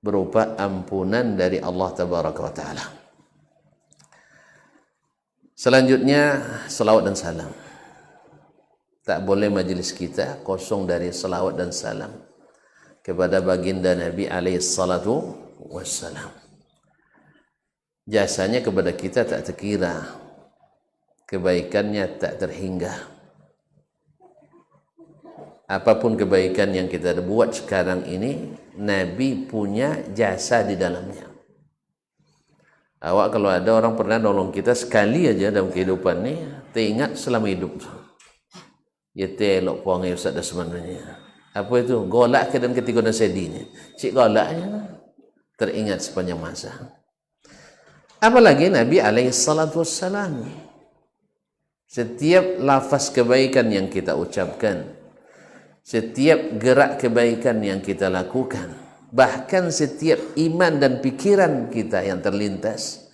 berupa ampunan dari Allah Tabaraka wa Ta'ala. Selanjutnya salawat dan salam. Tak boleh majlis kita kosong dari salawat dan salam kepada baginda Nabi alaihi salatu wassalam. Jasanya kepada kita tak terkira, kebaikannya tak terhingga. Apapun kebaikan yang kita buat sekarang ini, Nabi punya jasa di dalamnya. Awak kalau ada orang pernah nolong kita sekali aja dalam kehidupan ni, teringat selama hidup. Ya telok puangai Ustaz Dasmannya. Apa itu? Golak ke dan ketiga dan sedinya. Cik golaknya teringat sepanjang masa. Apalagi Nabi alaihi salatu wassalam. Setiap lafaz kebaikan yang kita ucapkan, setiap gerak kebaikan yang kita lakukan, bahkan setiap iman dan pikiran kita yang terlintas,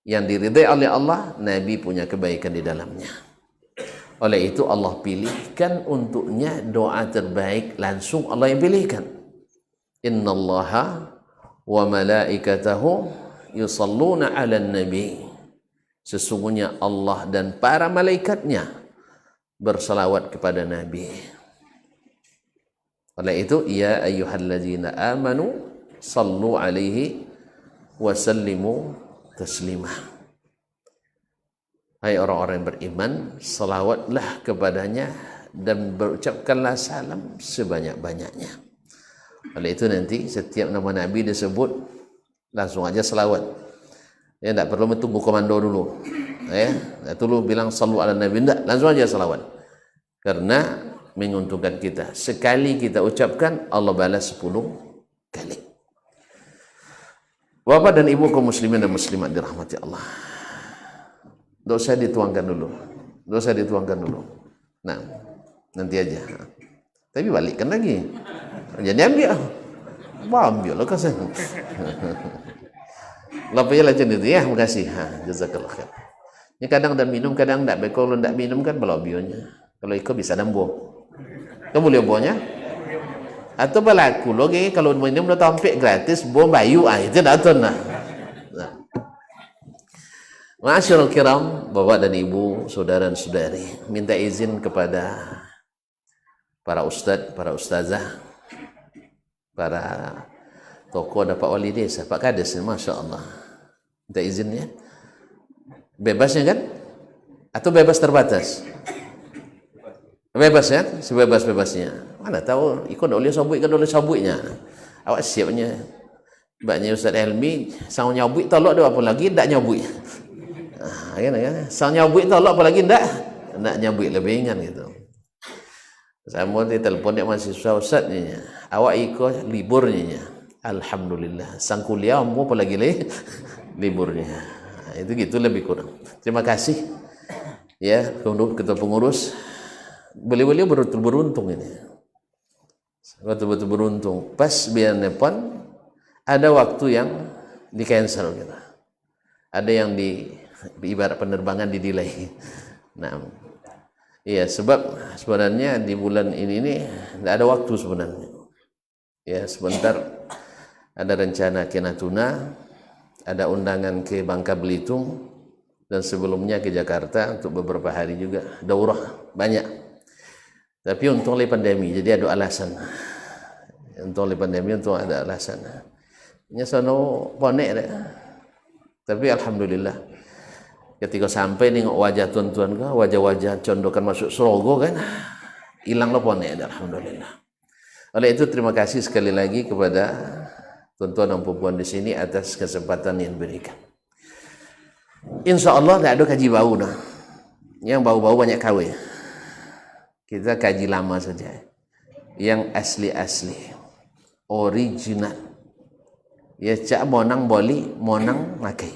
yang diridai oleh Allah, Nabi punya kebaikan di dalamnya. Oleh itu Allah pilihkan untuknya doa terbaik, langsung Allah yang pilihkan. Innallaha wa malaikatahu yusalluna 'alan nabi. Sesungguhnya Allah dan para malaikatnya bersalawat kepada Nabi. Oleh itu, ya ayyuhalladzina amanu sallu alaihi wa sallimu taslimah. Hai orang-orang yang beriman, salawatlah kepadanya dan berucapkanlah salam sebanyak-banyaknya. Oleh itu nanti setiap nama Nabi disebut, langsung aja salawat. Ya, tidak perlu tunggu komando dulu. Ya, tidak perlu bilang sallu ala Nabi, tidak, langsung aja salawat. Karena menguntungkan kita. Sekali kita ucapkan, Allah balas 10 kali. Bapak dan ibu kaum muslimin dan muslimat dirahmati Allah. Dosa dituangkan dulu. Dosa dituangkan dulu. Nah, nanti aja. Tapi balikkan lagi. Jadi ambil. Ambil lah kasih. Lapanya lah macam itu ya. Terima kasih. Jazakallah khair. Ini kadang dah minum, kadang tak. Kalau tak minum kan balau bionya. Kalau ikut bisa nambuh. Kamu boleh buahnya? Atau berlaku lagi kalau minum dah tampik gratis, buah bayu. Itu dah tu nah. Ma'asyiral kiram, bapak dan ibu, saudara dan saudari, minta izin kepada para ustaz, para ustazah, para tokoh dan Pak Wali Desa, Pak Kades, Masya Allah. Minta izinnya. Bebasnya kan? Atau bebas terbatas? Bebas ya? Sebebas-bebasnya. Mana tahu, ikut oleh sabuk kan oleh sabuknya. Awak siapnya. Baknya Ustaz Helmi, sang nyabuk tolak dia apa lagi, tak nyabuk. Kan? Sang nyabuk tolak apa lagi, tak nyabuk lebih ingat gitu. Sama dia telefon dia mahasiswa Ustaz ni, awak ikut liburnya. Alhamdulillah. Sang kuliah mau apa lagi liburnya. Itu gitu lebih kurang. Terima kasih ya ketua pengurus. Beliau betul beruntung ini. Betul-betul beruntung. Pas biar nepon ada waktu yang di cancel gitu. Ada yang di ibarat penerbangan di delay. Nah, iya sebab sebenarnya di bulan ini tidak ada waktu sebenarnya. Ya sebentar ada rencana ke Natuna, ada undangan ke Bangka Belitung, dan sebelumnya ke Jakarta untuk beberapa hari juga. Daurah banyak. Tapi untung oleh pandemi, jadi ada alasan. Untung oleh pandemi, untung ada alasan. Nya sono ponek deh. Tapi alhamdulillah, ketika sampai nengok wajah tuan-tuan kan, wajah-wajah condokan masuk surga kan, hilang lo ponek deh, alhamdulillah. Oleh itu terima kasih sekali lagi kepada tuan-tuan dan puan di sini atas kesempatan yang diberikan. Insya Allah tidak ada kaji bau nah. Yang bau-bau banyak kawin. Kita kaji lama saja. Yang asli-asli, original. Ya cak monang boli, monang makai.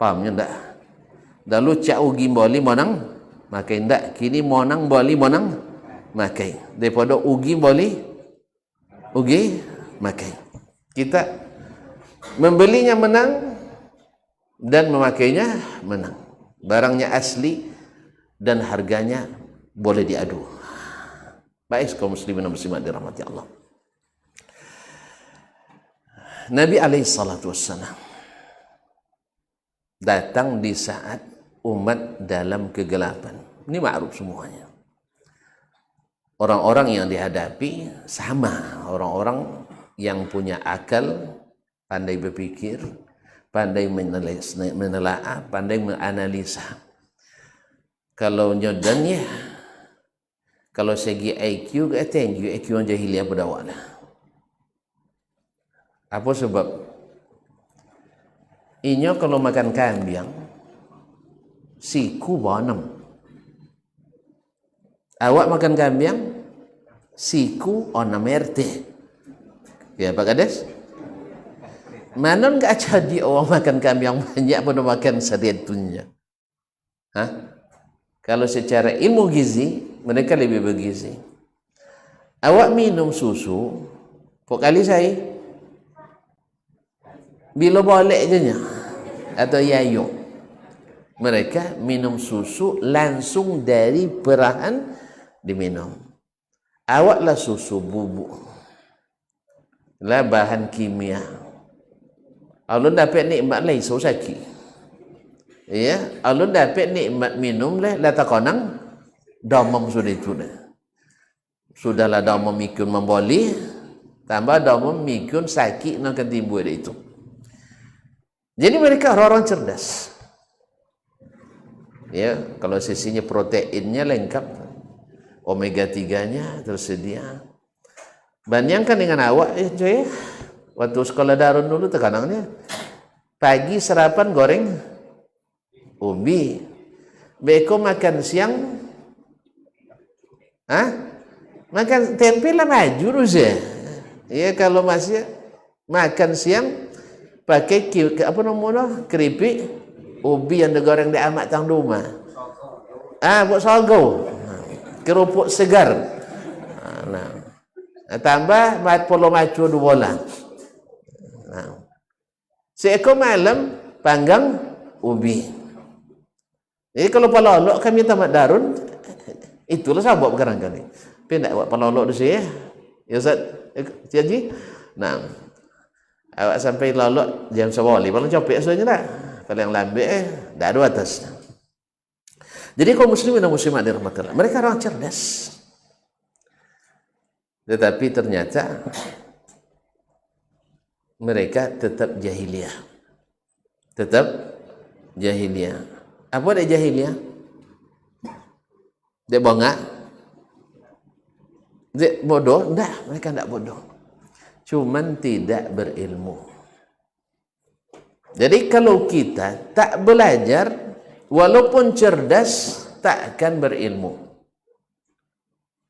Pahamnya enggak? Dulu cak ugi boli monang makai enggak? Kini monang boli monang makai. Daripada ugi boli ugi makai. Kita membelinya menang dan memakainya menang. Barangnya asli dan harganya boleh diadu. Baik kaum muslimin dan muslimat dirahmati Allah. Nabi alaihissalatu wassalam datang di saat umat dalam kegelapan. Ini makruf semuanya. Orang-orang yang dihadapi sama, orang-orang yang punya akal, pandai berpikir, pandai menelaah, pandai menganalisa. Kalau nyodannya, kalau segi IQ, tinggi IQ yang jahiliah berdawak lah. Apa sebab? Inyo kalau makan kambing, siku bonam. Awak makan kambing, siku onam RT. Ya Pak Kades? Mana enggak jadi orang makan kambing banyak pun makan sediatunya. Hah? Kalau secara ilmu gizi, mereka lebih bergizi. Awak minum susu, pok kali saya, bila balik je nya, atau yayo. Mereka minum susu langsung dari perahan diminum. Awaklah susu bubuk, lah bahan kimia. Alun dapat nikmat lain so sakit. Ya, alun dapat nikmat minum lah tak konang domam sudah itu dah. Sudahlah domam mikun memboli, tambah domam mikun sakit nak timbul itu. Jadi mereka orang-orang cerdas. Ya, kalau sisinya proteinnya lengkap, omega 3-nya tersedia. Bandingkan dengan awak, coy. Waktu sekolah Darun dulu tekanannya, pagi sarapan goreng ubi, beko makan siang, makan tempe lah maju terus ya. Ya kalau masih makan siang pakai apa namanya keripik ubi yang digoreng di amat tang rumah. Buat sogo, kerupuk segar. Nah, tambah mat polo macu 2 bola. Seekor malam panggang ubi. Jadi kalau palolok kami tamat Darun, itulah sabab sekarang kali. Pindah buat palolok di sini ya Ustaz. Jadi, nah, awak sampai lolok jam 11 paling copek sebenarnya dah. Paling lambat dah ada atas. Jadi kaum muslimin dan muslimat dirahmatillah, mereka orang cerdas. Tetapi ternyata mereka tetap jahiliyah. Tetap jahiliyah. Apa dia jahiliyah? Dia bongak? Dia bodoh? Enggak, mereka enggak bodoh. Cuman tidak berilmu. Jadi kalau kita tak belajar, walaupun cerdas, tak akan berilmu.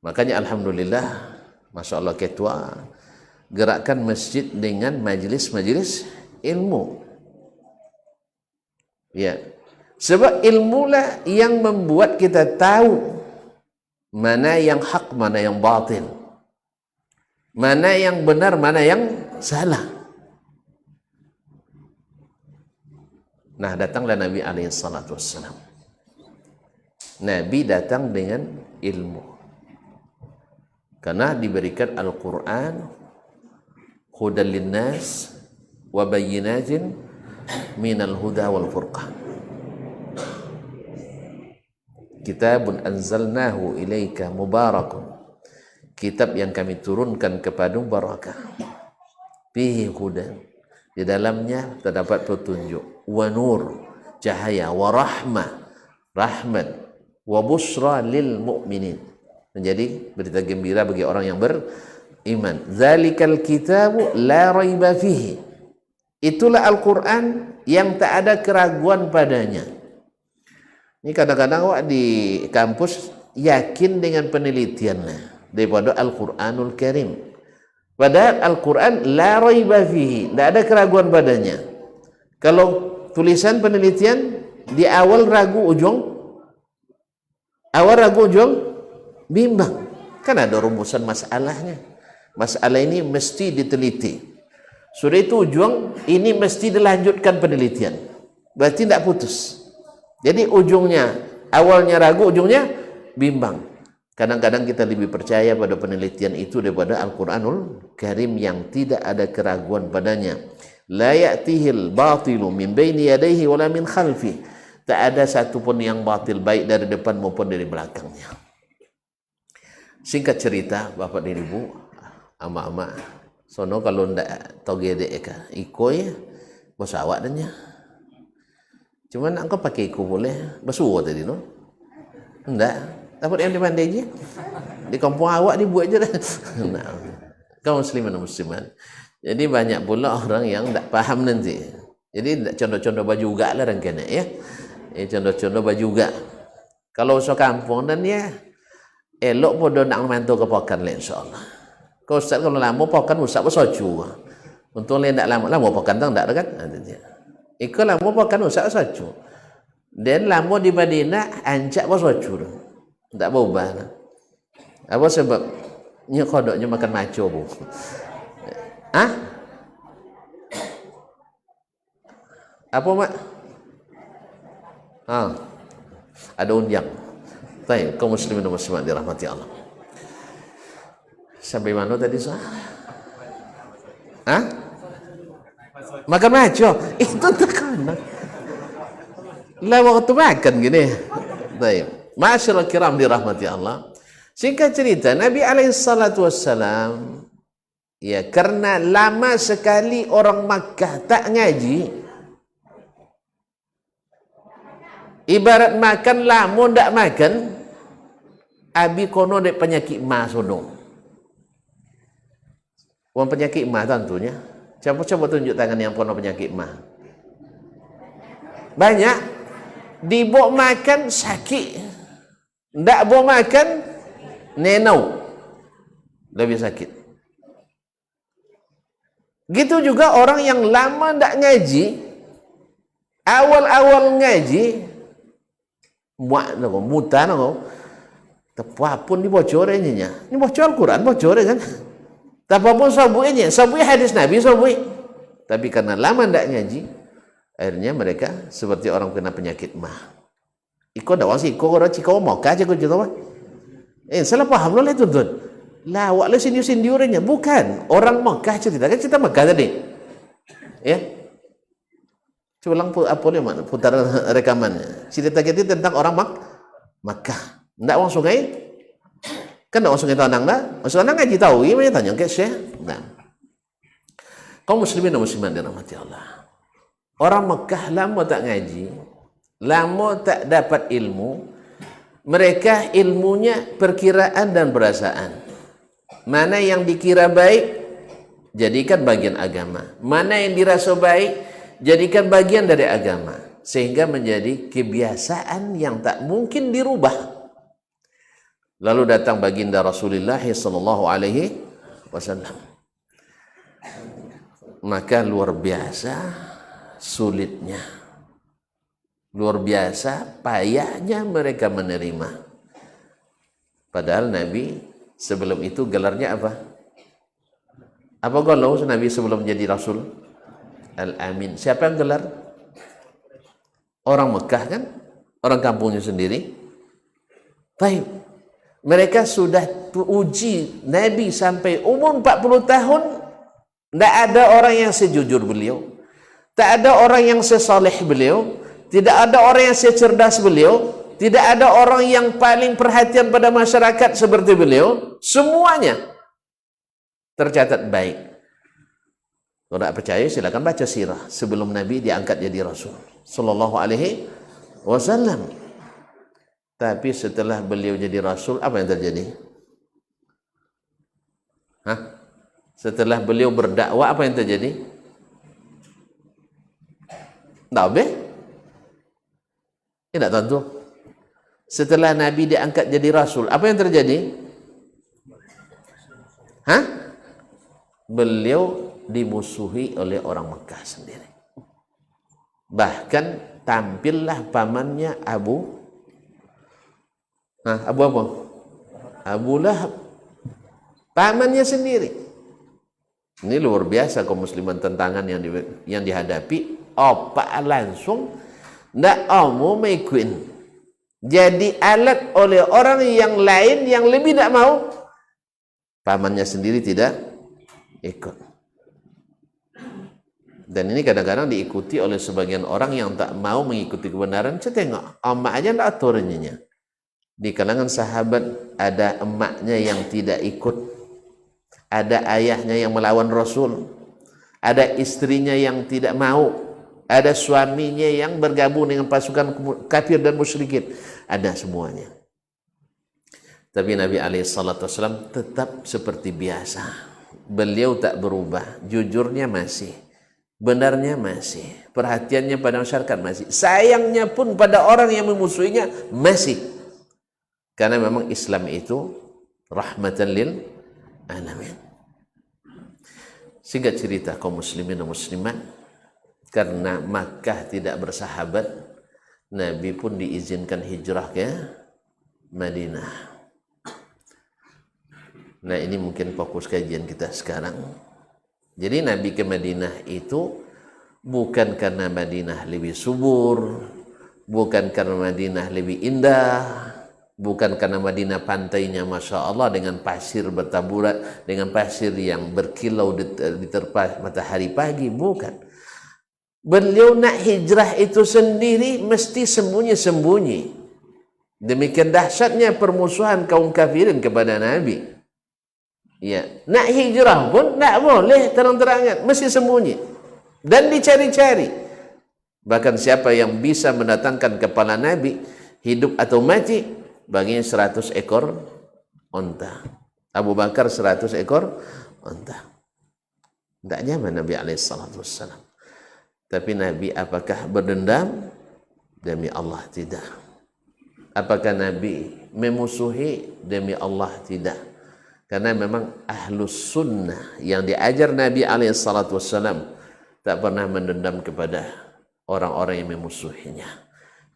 Makanya alhamdulillah, masya Allah ketua gerakan masjid dengan majlis-majlis ilmu. Ya, sebab ilmulah yang membuat kita tahu mana yang hak, mana yang batil, mana yang benar, mana yang salah. Nah, datanglah Nabi alaihissalatu wassalam. Nabi datang dengan ilmu. Karena diberikan Al-Quran, hudan linnas wa bayyinatin minal huda wal furqan. Kitabun anzalnahu ilaika mubarakun. Kitab yang kami turunkan kepadamu barakah. Fihi hudan. Di dalamnya terdapat petunjuk, wa nur, cahaya, wa rahmah, rahmat, wa busra lil mu'minin. Menjadi berita gembira bagi orang yang beriman. Zalikal kitabu la raiba fihi. Itulah Al-Quran yang tak ada keraguan padanya. Ini kadang-kadang awak di kampus yakin dengan penelitiannya daripada Al-Quranul Karim. Padahal Al-Quran la raiba fihi, tidak ada keraguan padanya. Kalau tulisan penelitian di awal ragu ujung, bimbang. Kan ada rumusan masalahnya. Masalah ini mesti diteliti. Sudah itu ujung ini mesti dilanjutkan penelitian. Berarti tidak putus. Jadi ujungnya awalnya ragu, ujungnya bimbang. Kadang-kadang kita lebih percaya pada penelitian itu daripada Al-Quranul Karim yang tidak ada keraguan padanya. La ya'tihil batilu min baini yadayhi wala min khalfi. Tak ada satu pun yang batil, baik dari depan maupun dari belakangnya. Singkat cerita, bapak dan ibu, ama-ama, sono kalau ndak togede ka, iko ya, bos awak danya. Cuman engkau pakai iko boleh, basuh tadi no? Ndak. Dapat yang dipandai je. Di kampung awak dibuat je dah. Nah, kaum muslimin dan muslimat. Jadi banyak pula orang yang tak faham nanti. Jadi tak contoh-contoh baju juga lah rangkaian ya. Contoh-contoh baju juga. Kalau usah kampung dan ya elok podo nak mantu ke pokan lah insya-Allah. Kau ustaz kalau lama pokan ustaz bersoju. Untuk lain tak lama pokan tang tak dekat. Ikut lama pokan ustaz bersoju. Dan lama di Madinah anjak bersoju. Tak berubah lah. Apa sebab? Nya kodoknya makan maco bu. Hah? Apa mak? Ada undian. Baik, kaum muslimin dan muslimat dirahmati Allah. Sampai mana tadi sah? Hah? Makan maco? Itu tekanan. Lah waktu makan gini. Baik. Ma'asyiral kiram dirahmati Allah. Singkat cerita, Nabi SAW ya karena lama sekali orang Makkah tak ngaji, ibarat makan lama tak makan, abi kono dek penyakit ma sodong. Orang penyakit ma tentunya. Coba tunjuk tangan yang kono penyakit ma. Banyak dibok makan sakit. Tak boleh makan, nenau. Lebih sakit. Gitu juga orang yang lama tak ngaji, awal-awal ngaji, mutan aku, tepapun dibocornya. Ini bocor Quran, bocor kan? Tepapun sabuinya hadis Nabi sabui. Tapi karena lama tak ngaji, akhirnya mereka seperti orang kena penyakit mah. Iko dah wasi, iko orang cikau mau kaje kau cerita apa? Salah paham lah itu tuan. Lah, awak le sindiu-sindiurnya bukan orang Mekah cerita kan cerita Mekah tadi. Ya. Coba ulang apa dia mak putar rekamannya. Cerita kita tentang orang Mekah. Ndak orang sungai. Kan ndak orang sungai Tanang dah. Orang sungai ngaji tahu, iya mana tanya ke Syekh. Nah. Kaum muslimin dan muslimat dirahmati Allah. Orang Mekah lama tak ngaji. Lama tak dapat ilmu, mereka ilmunya perkiraan dan perasaan. Mana yang dikira baik, jadikan bagian agama. Mana yang dirasa baik, jadikan bagian dari agama. Sehingga menjadi kebiasaan yang tak mungkin dirubah. Lalu datang baginda Rasulullah SAW. Maka luar biasa sulitnya. Luar biasa payahnya mereka menerima. Padahal Nabi sebelum itu gelarnya apa? Apa galau Nabi sebelum jadi Rasul? Al-Amin. Siapa yang gelar? Orang Mekah kan? Orang kampungnya sendiri. Baik. Mereka sudah uji Nabi sampai umur 40 tahun. Tidak ada orang yang sejujur beliau. Tak ada orang yang sesaleh beliau. Tidak ada orang yang secerdas beliau. Tidak ada orang yang paling perhatian pada masyarakat seperti beliau. Semuanya tercatat baik. Kalau tak percaya silakan baca sirah sebelum Nabi diangkat jadi Rasul Sallallahu Alaihi Wasallam. Tapi setelah beliau jadi Rasul, apa yang terjadi? Setelah beliau berdakwah, apa yang terjadi? Tak boleh. Tidak tentu. Setelah Nabi diangkat jadi Rasul, apa yang terjadi? Beliau dimusuhi oleh orang Mekah sendiri. Bahkan tampillah pamannya Abu apa? Abu Lahab. Pamannya sendiri. Ini luar biasa kaum musliman tantangan yang dihadapi. Apa langsung ndak mau mengikuin jadi alat oleh orang yang lain yang lebih tak mau, pamannya sendiri tidak ikut. Dan ini kadang-kadang diikuti oleh sebagian orang yang tak mau mengikuti kebenaran. Saya tengok, emak aja tak aturnya. Di kalangan sahabat ada emaknya yang tidak ikut, ada ayahnya yang melawan Rasul, ada istrinya yang tidak mau, ada suaminya yang bergabung dengan pasukan kafir dan musyrikin, ada semuanya. Tapi Nabi SAW tetap seperti biasa. Beliau tak berubah, jujurnya masih, benarnya masih, perhatiannya pada masyarakat masih, sayangnya pun pada orang yang memusuhinya masih. Karena memang Islam itu rahmatan lil alamin. Singkat cerita kaum muslimin dan muslimat, karena Makkah tidak bersahabat, Nabi pun diizinkan hijrah ke Madinah. Nah, ini mungkin fokus kajian kita sekarang. Jadi Nabi ke Madinah itu bukan karena Madinah lebih subur, bukan karena Madinah lebih indah, bukan karena Madinah pantainya Masya Allah dengan pasir bertaburan, dengan pasir yang berkilau diterpa matahari pagi, bukan. Beliau nak hijrah itu sendiri mesti sembunyi-sembunyi. Demikian dahsyatnya permusuhan kaum kafirin kepada Nabi. Ya, nak hijrah pun tak boleh terang-terangan, mesti sembunyi dan dicari-cari. Bahkan siapa yang bisa mendatangkan kepala Nabi hidup atau mati, baginya 100 ekor unta. Abu Bakar 100 ekor unta. Tidak nyaman Nabi SAW. Tapi Nabi apakah berdendam? Demi Allah tidak. Apakah Nabi memusuhi? Demi Allah tidak. Karena memang ahlus sunnah yang diajar Nabi SAW tak pernah mendendam kepada orang-orang yang memusuhinya.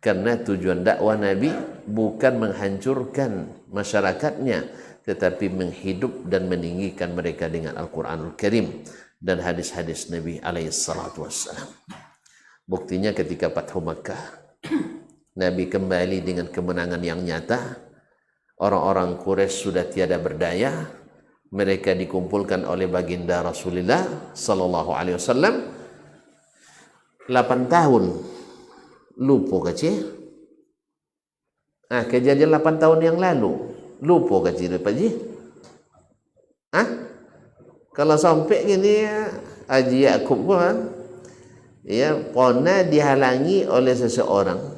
Karena tujuan dakwah Nabi bukan menghancurkan masyarakatnya, tetapi menghidup dan meninggikan mereka dengan Al-Quranul Karim dan hadis-hadis Nabi SAW. Buktinya ketika Fathu Makkah, Nabi kembali dengan kemenangan yang nyata. Orang-orang Quraisy sudah tiada berdaya. Mereka dikumpulkan oleh baginda Rasulullah SAW 8 tahun. Lupa kecil. Kejadian 8 tahun yang lalu. Lupa kecil Pak Ji. Kalau sampai gini Haji Yaakob pun ya pernah dihalangi oleh seseorang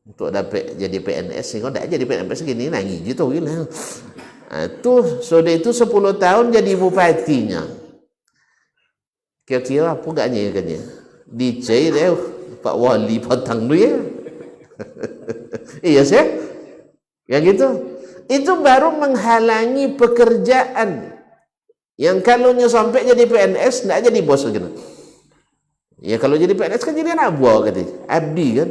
untuk dapat jadi PNS. Kalau tak jadi PNS segini lagi gitu gila. Sudah itu 10 tahun jadi bupatinya. Kira-kira apa gaknya katanya? Dicair Pak Wali potong dulu ya. Iya sih. Ya gitu. Itu baru menghalangi pekerjaan. Yang kalau sampai jadi PNS tidak jadi bos gitu. Ya kalau jadi PNS kan jadi anak buah katanya. Abdi kan.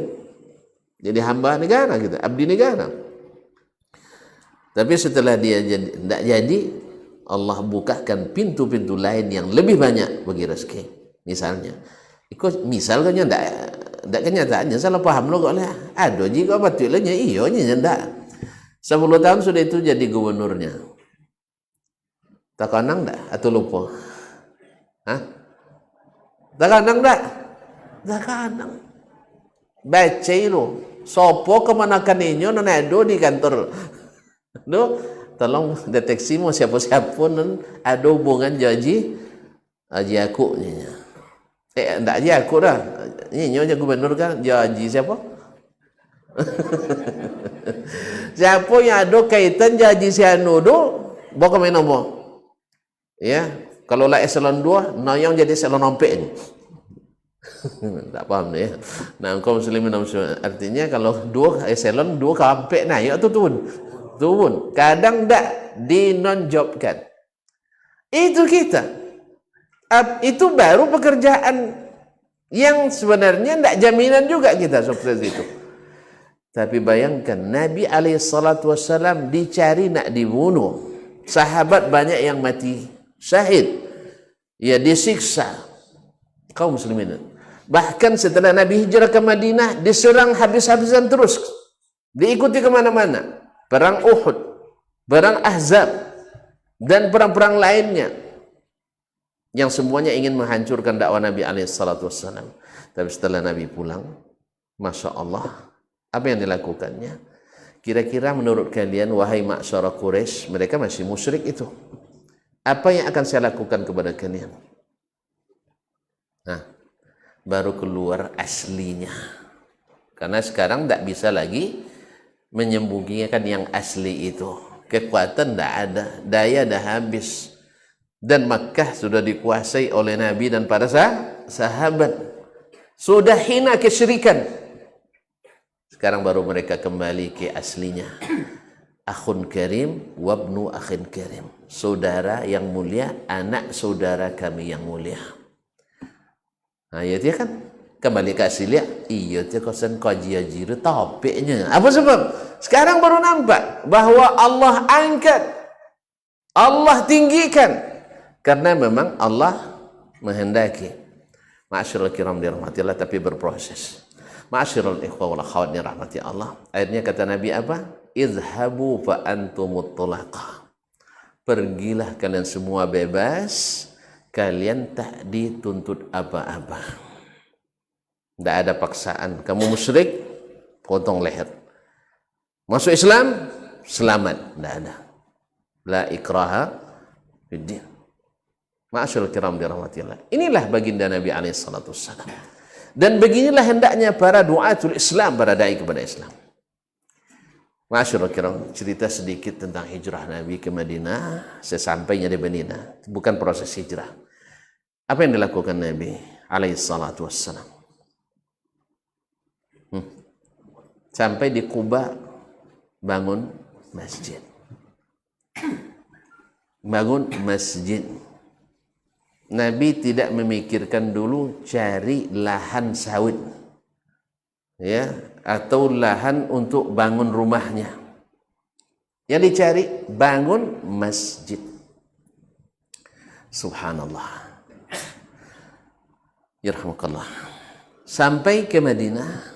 Jadi hamba negara gitu, abdi negara. Tapi setelah dia tidak jadi, Allah bukakan pintu-pintu lain yang lebih banyak bagi rezeki. Misalnya, ikut misal kan tidak kenyataannya salah paham lo kok lah. Ada jika betulnya iyo nya tidak. 10 tahun sudah itu jadi gubernurnya. Tak kanang tak atau lupa? Tak kanang tak? Tak kanang. Baca itu. Sopo kemanakan ini nado di kantor. Tolong deteksi mau siapa-siapa ada hubungan Haji aku nya. Enggak Haji aku dah. Ini nyonya gubernur kan Haji siapa? Siapa yang ada kaitan Haji Sianu do, bawa main nombor. Ya, kalau lah eselon 2, yang jadi eselon ompek ni. Tak paham ni ya. Nah, kaum muslimin dan muslimat, artinya kalau 2 eselon 2 kampek naik tu turun. Kadang tak dinonjobkan. Itu kita. Itu baru pekerjaan yang sebenarnya tak jaminan juga kita sukses itu. Tapi bayangkan Nabi SAW dicari nak dibunuh. Sahabat banyak yang mati syahid. Ya disiksa. Kaum muslimin. Bahkan setelah Nabi hijrah ke Madinah diserang habis-habisan terus diikuti kemana-mana. Perang Uhud, perang Ahzab, dan perang-perang lainnya yang semuanya ingin menghancurkan dakwah Nabi SAW. Tapi setelah Nabi pulang, Masya Allah, apa yang dilakukannya? Kira-kira menurut kalian, wahai ma'syara Quraisy, mereka masih musyrik itu. Apa yang akan saya lakukan kepada kalian? Nah, baru keluar aslinya. Karena sekarang tidak bisa lagi menyembunyikan yang asli itu. Kekuatan tidak ada, daya dah habis. Dan Makkah sudah dikuasai oleh Nabi dan para sahabat. Sudah hina kesyirikan. Sekarang baru mereka kembali ke aslinya. Akhun karim wabnu akhin karim. Saudara yang mulia, anak saudara kami yang mulia. Nah, ya dia kan kembali ke aslinya. Iya dia kosan kaji jiru topiknya. Apa sebab? Sekarang baru nampak bahwa Allah angkat, Allah tinggikan, karena memang Allah menghendaki. Ma'asyiral kiram dirahmati Allah, tapi berproses. Ma'asyiral ikhwah wal akhwat dirahmati Allah. Akhirnya kata Nabi apa? Izhabu fa antumut tulaqa. Pergilah kalian semua bebas, kalian tak dituntut apa-apa. Tidak ada paksaan. Kamu musyrik, potong leher. Masuk Islam, selamat. Tidak ada. La ikraha fiddin. Ma'asyarul kiram dirahmatillah. Inilah baginda Nabi SAW. Dan beginilah hendaknya para du'atul Islam, para da'i kepada Islam. Ma'asyarul kiram, cerita sedikit tentang hijrah Nabi ke Madinah sesampainya di Madinah. Bukan proses hijrah. Apa yang dilakukan Nabi SAW? Sampai di Kuba bangun masjid. Bangun masjid. Nabi tidak memikirkan dulu cari lahan sawit, ya, atau lahan untuk bangun rumahnya. Yang dicari bangun masjid. Subhanallah. Yarhamukallah. Sampai ke Madinah.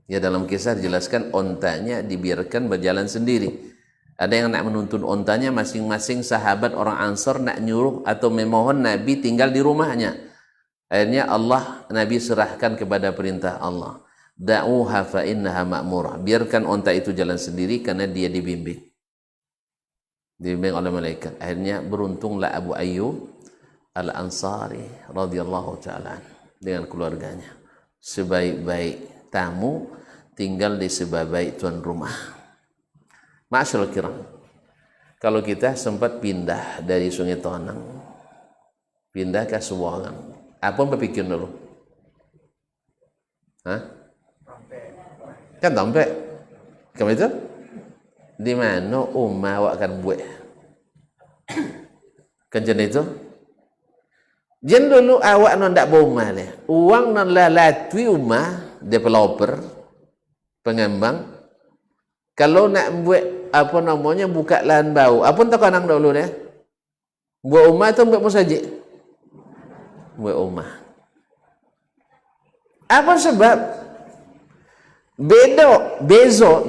Ya, dalam kisah dijelaskan ontanya dibiarkan berjalan sendiri. Ada yang nak menuntun ontanya, masing-masing sahabat orang Ansor nak nyuruh atau memohon Nabi tinggal di rumahnya. Akhirnya Nabi serahkan kepada perintah Allah. Da'uha fa innaha ma'murah. Biarkan onta itu jalan sendiri karena dia dibimbing. Dibimbing oleh malaikat. Akhirnya beruntunglah Abu Ayyub Al-Ansari radhiyallahu ta'ala dengan keluarganya. Sebaik-baik tamu tinggal di sebaik tuan rumah. Ma'asyarul kiram, kalau kita sempat pindah dari Sungai Tonang pindah ke Suwangan, apa yang berpikir dulu? Hah? Kan Tompe kamu itu di mana umma awak akan buat kan jen itu jen dulu awak non tak bomah le uang non latui umah developer pengembang kalau nak buat apa namanya buka lahan bau apa tak kanang dulu deh buat rumah atau buat musajid buat rumah apa sebab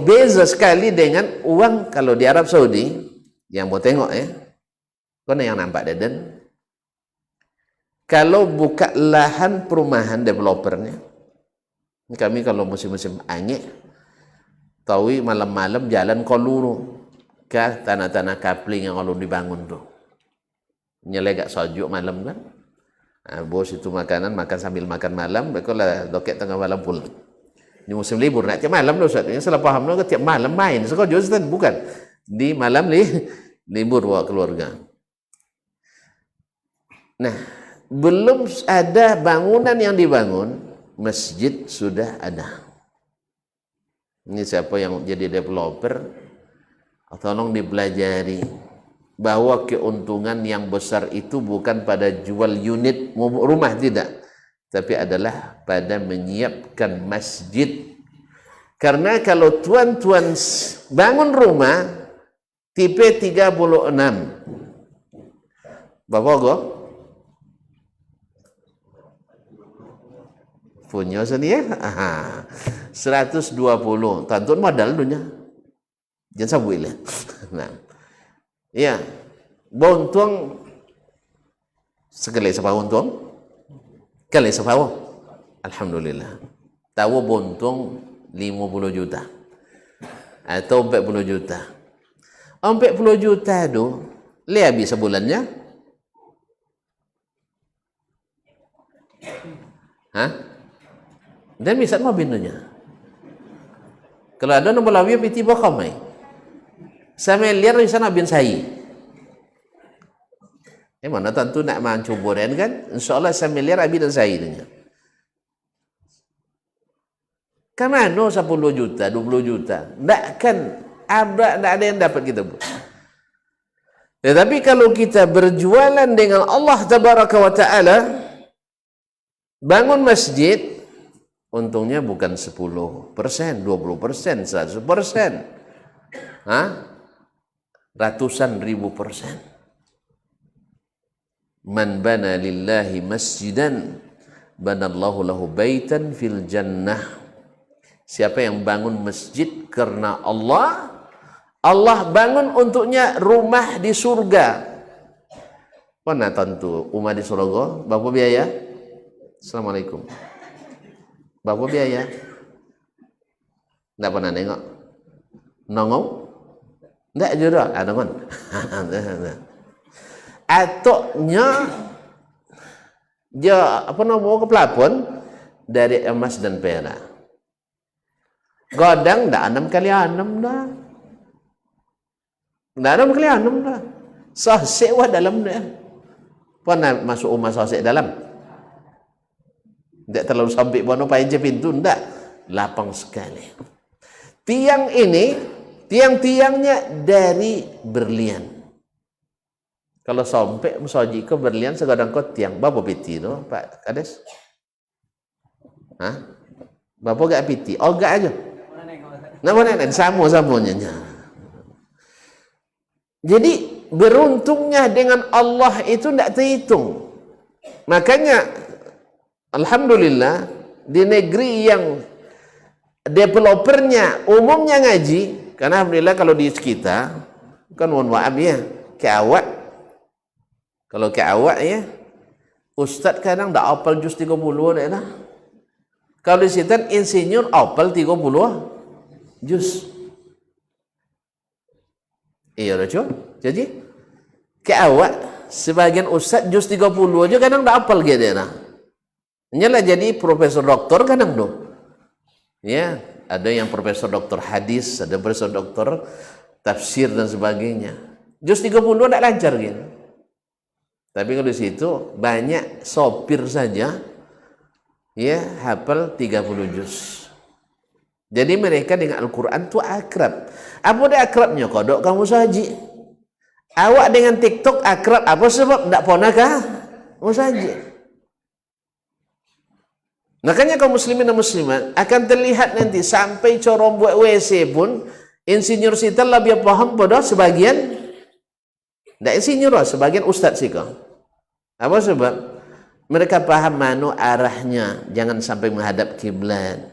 beza sekali dengan uang kalau di Arab Saudi yang mau tengok kau yang nampak deden kalau buka lahan perumahan developernya kami kalau musim-musim angin tahu malam-malam jalan koluru ke tanah-tanah kapling yang kalau dibangun tuh nyelegak sojuk malam kan bos itu makan sambil makan malam bekolah doket tengah malam pulang di musim libur nak tiap malam loh Ustaz yang salah paham loh tiap malam main sekolah Ustaz bukan di malam libur bawa keluarga. Nah belum ada bangunan yang dibangun masjid sudah ada. Ini siapa yang jadi developer tolong dipelajari bahwa keuntungan yang besar itu bukan pada jual unit rumah tidak, tapi adalah pada menyiapkan masjid. Karena kalau tuan-tuan bangun rumah tipe 36 Bapak go punya sini ya 120. Tantun modal dunia. Jangan sabui lah. Nah. Ya. Bontuang sekali separuh untung. Kali separuh. Alhamdulillah. Tahu bontuang 50 juta. Atau 40 juta. 40 juta tu le habis sebulannya. Hah? Dan bisa mau bintunya. Kalau ada nombor lawi piti bakamai. Sama liar di sana bin sai. Mana tentu nak mancuburan kan? Insyaallah sama liar abi dan sai nya. Kamano 10 juta, 20 juta. Ndak kan ndak ada yang dapat kita. Tetapi kalau kita berjualan dengan Allah Tabaraka wa Ta'ala, bangun masjid, untungnya bukan 10%, 20%, 100%. Hah? Ratusan ribu persen. Man bana lillahi masjidan, banallahu lahu baitan fil jannah. Siapa yang bangun masjid karena Allah, Allah bangun untuknya rumah di surga. Mana tentu rumah di surga? Berapa biaya? Assalamualaikum. Berapa biaya? Tidak pernah nengok? Nongol? Tidak juga. Ada kan? Atoknya dia apa nama ke pelapon dari emas dan perak. Godang dah 6 kali 6 dah. Dah 6 kali 6 dah. Sosek wah dalam dia. Pernah masuk rumah sosek dalam? Tidak terlalu sampai bono pakai je pintu, tidak. Lapang sekali. Tiang ini, tiang-tiangnya dari berlian. Kalau sampai musoji ke berlian segadang kau tiang, berapa piti tu, Pak Kades? Hah? Berapa gak piti? Oh gak aja. Nah mana sama-samanya. Jadi beruntungnya dengan Allah itu tidak terhitung. Makanya alhamdulillah di negeri yang developernya umumnya ngaji, karena alhamdulillah kalau di kita kan mohon maaf ya, keawak. Kalau keawak ya, ustaz kadang tak hafal juz 30 dah. Kalau di situ insinyur hafal 30 juz. Iya dah cuy. Jadi keawak sebagian ustaz juz 30 aja kadang tak hafal gitu nah. Nyalah jadi profesor doktor kadang tuh. Ya, ada yang profesor doktor hadis, ada profesor doktor tafsir dan sebagainya. Juz 30 tak lancar gitu. Tapi kalau di situ banyak sopir saja ya hafal 30 juz. Jadi mereka dengan Al-Quran itu akrab. Apa dia akrabnya? Kodok kamu saji. Awak dengan TikTok akrab apa sebab? Tak pernah kah? Kamu saji. Makanya kaum muslimin dan muslimat akan terlihat nanti sampai corong buat WC pun insinyur kita lebih paham pada sebagian. Tak insinyur lah, sebagian ustaz sih kau. Apa sebab? Mereka paham mana arahnya, jangan sampai menghadap kiblat.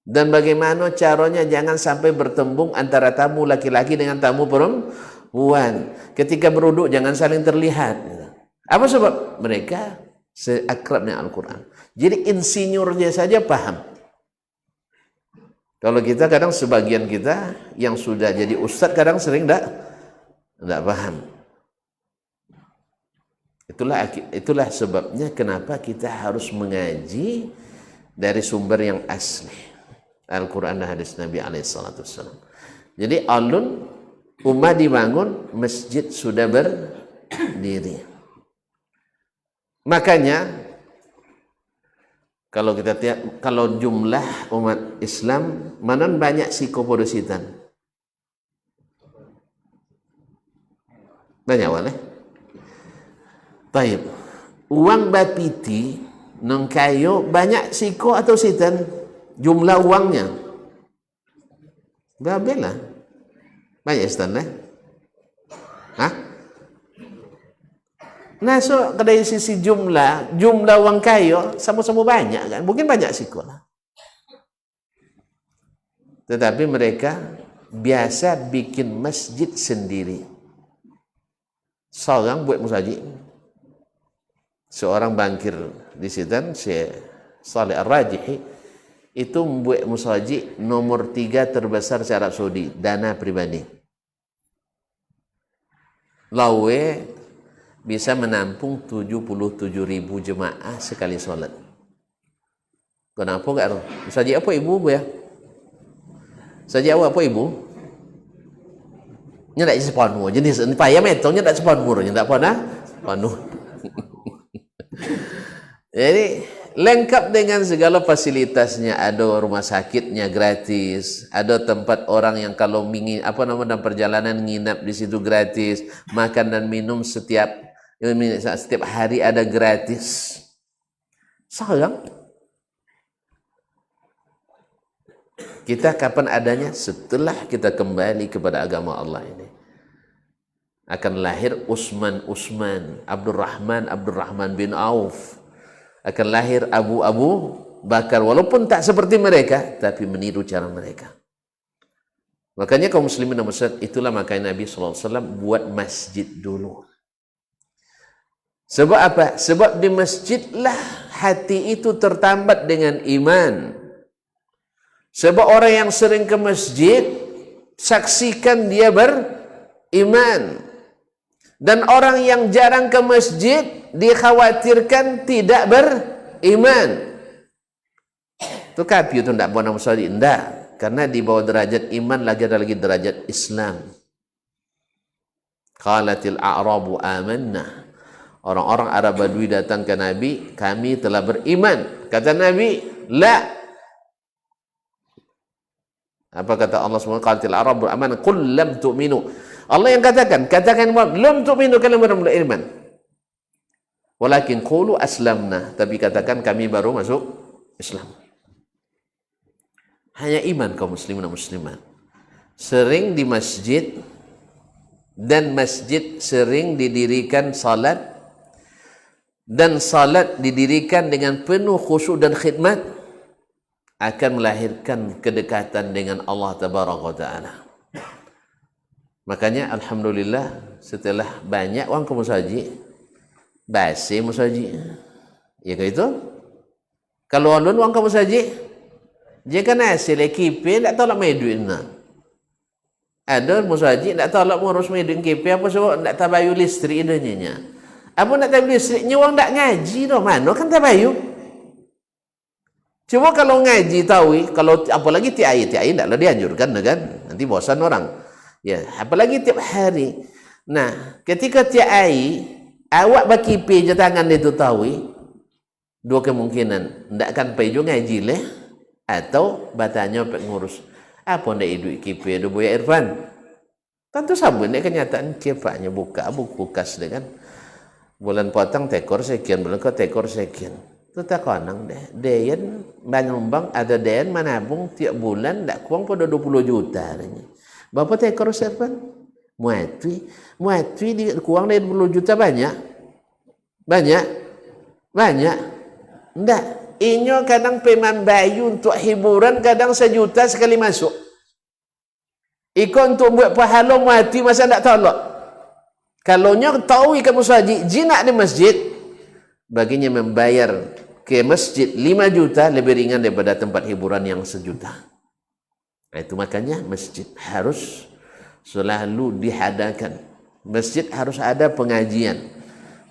Dan bagaimana caranya jangan sampai bertembung antara tamu laki-laki dengan tamu perempuan. Ketika beruduk jangan saling terlihat. Apa sebab? Mereka seakrabnya Al-Quran. Jadi insinyurnya saja paham. Kalau kita kadang sebagian kita yang sudah jadi ustaz kadang sering tidak paham. Itulah sebabnya kenapa kita harus mengaji dari sumber yang asli, Al-Quran dan hadis Nabi SAW. Jadi alun umat dibangun, masjid sudah berdiri. Makanya kalau kita lihat, kalau jumlah umat Islam mana banyak psikoporositan? Banyak wala. Baik, uang bapiti nang kayo banyak siko atau sitan jumlah uangnya. Babelah. Banyak sitan lah. Hah? Nah, so dari sisi jumlah uang kayo sama-sama banyak kan? Mungkin banyak siko lah. Tetapi mereka biasa bikin masjid sendiri. Seorang buat masjid. Seorang bangkir di situ, Syekh Saleh Ar-Rajihi, itu membuat masjid nomor 3 terbesar di Arab Saudi, dana pribadi. Lawe bisa menampung 77.000 jemaah sekali solat. Kenapa enggak tu? Masjid apa ibu ya? Masjid awak apa ibu? Nya tak sepanuh jenis ni payah metongnya tak sepanuh nya tak pernah penuh. Jadi lengkap dengan segala fasilitasnya, ada rumah sakitnya gratis, ada tempat orang yang kalau ingin dalam perjalanan nginap di situ gratis, makan dan minum setiap hari ada gratis. Sayang kita kapan adanya? Setelah kita kembali kepada agama Allah ini. Akan lahir Utsman Abdurrahman bin Auf. Akan lahir Abu Bakar, walaupun tak seperti mereka tapi meniru cara mereka. Makanya kaum muslimin dan muslimat, itulah makanya Nabi SAW buat masjid dulu. Sebab apa? Sebab di masjidlah hati itu tertambat dengan iman. Sebab orang yang sering ke masjid, saksikan dia beriman. Dan orang yang jarang ke masjid, dikhawatirkan tidak beriman. Itu kafir, itu tidak boleh masjid. Tidak. Karena di bawah derajat iman lagi ada lagi derajat Islam. Qalatil a'rabu amanna. Orang-orang Arab Badui datang ke Nabi, kami telah beriman. Kata Nabi, la. Apa kata Allah SWT? Qalatil a'rabu amanna. Qul lam tu'minu. Allah yang katakan lam tu'minu, kalian baru beriman. Walakin qulu aslamna, tapi katakan kami baru masuk Islam. Hanya iman kaum muslimin dan muslimat. Sering di masjid, dan masjid sering didirikan salat, dan salat didirikan dengan penuh khusyuk dan khidmat, akan melahirkan kedekatan dengan Allah Tabaraka wa Ta'ala. Makanya alhamdulillah setelah banyak orang ke masjid, basi masjid. Ya ke itu? Kalau orang ke masjid, jika hasil KP tak tolak mai duit na. Ada masjid tak tolak ngurus mai duit KP apa sebab tak tabayu listrik idenya. Apa nak tabayu listriknya orang tak ngaji dah, mana kan tabayu. Cuma kalau ngaji tahu, kalau apalagi TI taklah dianjurkan kan, nanti bosan orang. Ya, apalagi tiap hari. Nah, ketika tiap hari awak bagi je tangan itu tahu, dua kemungkinan, ndak akan pejo ngaji leh, atau batanya pek ngurus. Apa ndak hidup kipe do Buya Irfan? Tentu sabun nek kenyataan kepaknya buka buku kas dengan bulan potong tekor sekian, bulan kau tekor sekian. Itu tak konang deh. Deyan banyumbang ada deyan menabung tiap bulan ndak kurang pada 20 juta nih. Berapa tekor serban? Muatwi di kurang dari 20 juta banyak. Enggak. Inyo kadang peman bayu untuk hiburan, kadang 1 juta sekali masuk. Ikon untuk buat pahala muatwi masa tak tolak. Kalau nyo tahu ikan musajid jinak di masjid, baginya membayar ke masjid 5 juta lebih ringan daripada tempat hiburan yang 1 juta. Nah, itu makanya masjid harus selalu dihadakan. Masjid harus ada pengajian.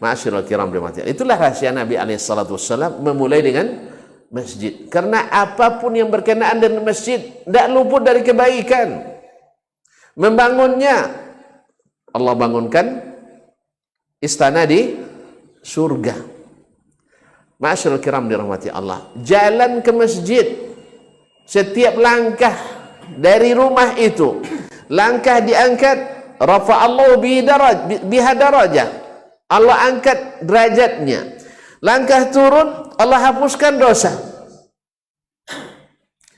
Ma'asyiral kiram rahmatullah. Itulah rahasia Nabi SAW memulai dengan masjid. Karena apapun yang berkenaan dengan masjid tidak luput dari kebaikan. Membangunnya, Allah bangunkan istana di surga. Ma'asyiral kiram dirahmati Allah. Jalan ke masjid, setiap langkah dari rumah itu, langkah diangkat, rafa'allahu biha darajah, Allah angkat derajatnya. Langkah turun, Allah hapuskan dosa.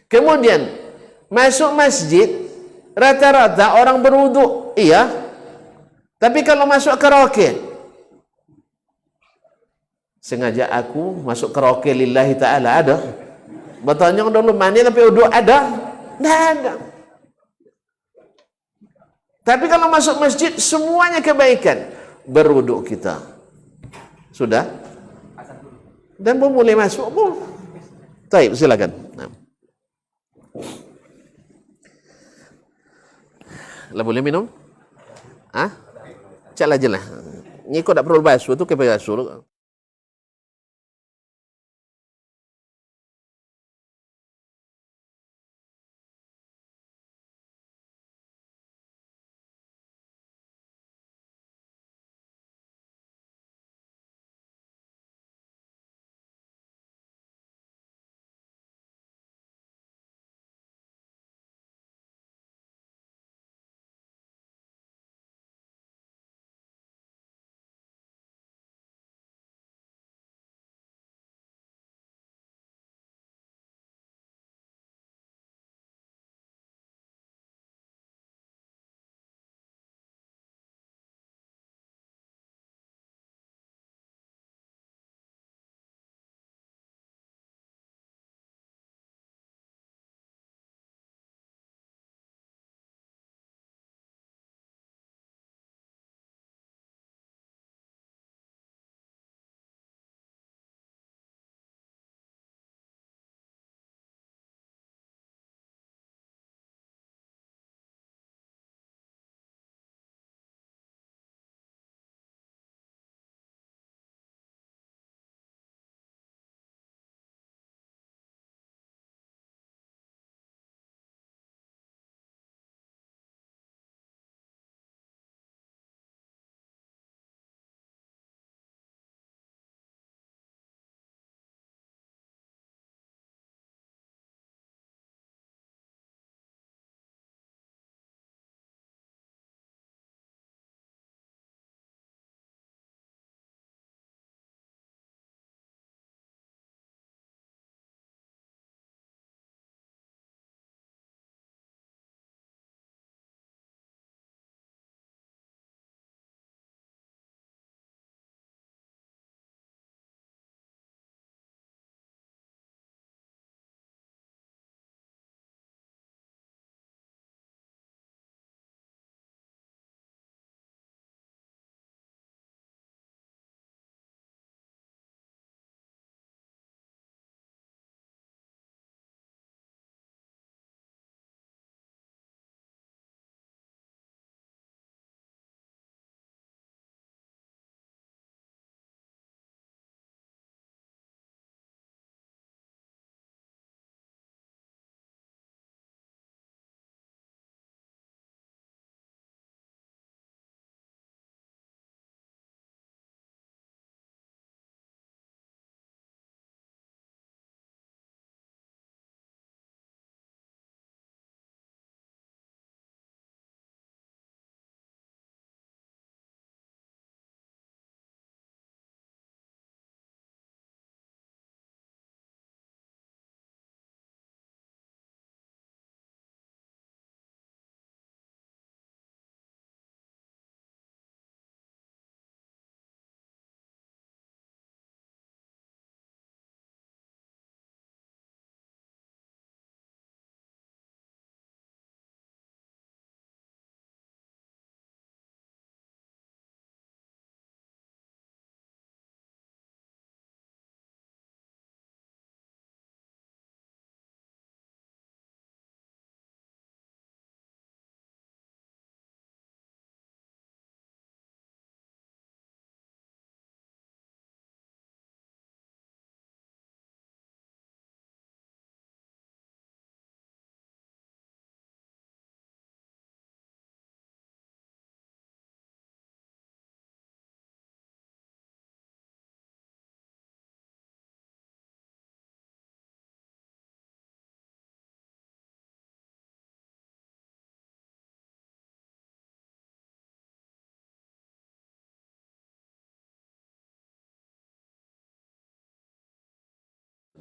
Kemudian masuk masjid, rata-rata orang berwudu, iya. Tapi kalau masuk karaoke, sengaja aku masuk karaoke lillahi ta'ala ada. Bertanya dulu mana tapi wudu ada. Tidak ada. Tapi kalau masuk masjid semuanya kebaikan. Berwuduk kita. Sudah? Dan pun boleh masuk pun. Baik, silakan. Lah boleh minum? Ah? Caklah je lah. Ni kau tak perlu basuh tu, kau basuh.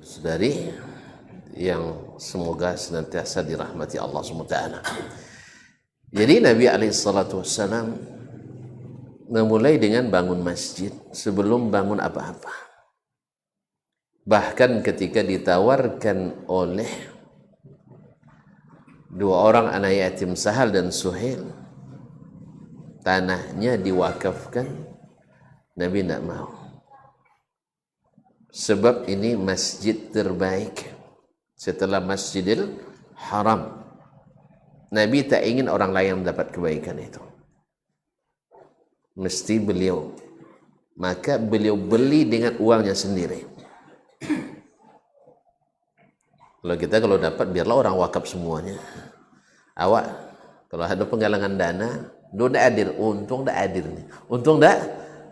Saudari yang semoga senantiasa dirahmati Allah SWT. Jadi Nabi SAW memulai dengan bangun masjid sebelum bangun apa-apa. Bahkan ketika ditawarkan oleh Dua orang anak yatim, Sahal dan Suhail, tanahnya diwakafkan. Nabi tidak mau, sebab ini masjid terbaik setelah Masjidil Haram. Nabi tak ingin orang lain mendapat kebaikan itu, mesti beliau. Maka beliau beli dengan uangnya sendiri. Kalau dapat, biarlah orang wakaf semuanya. Awak kalau ada penggalangan dana, do ndak hadir, untung ndak hadir nih. Untung ndak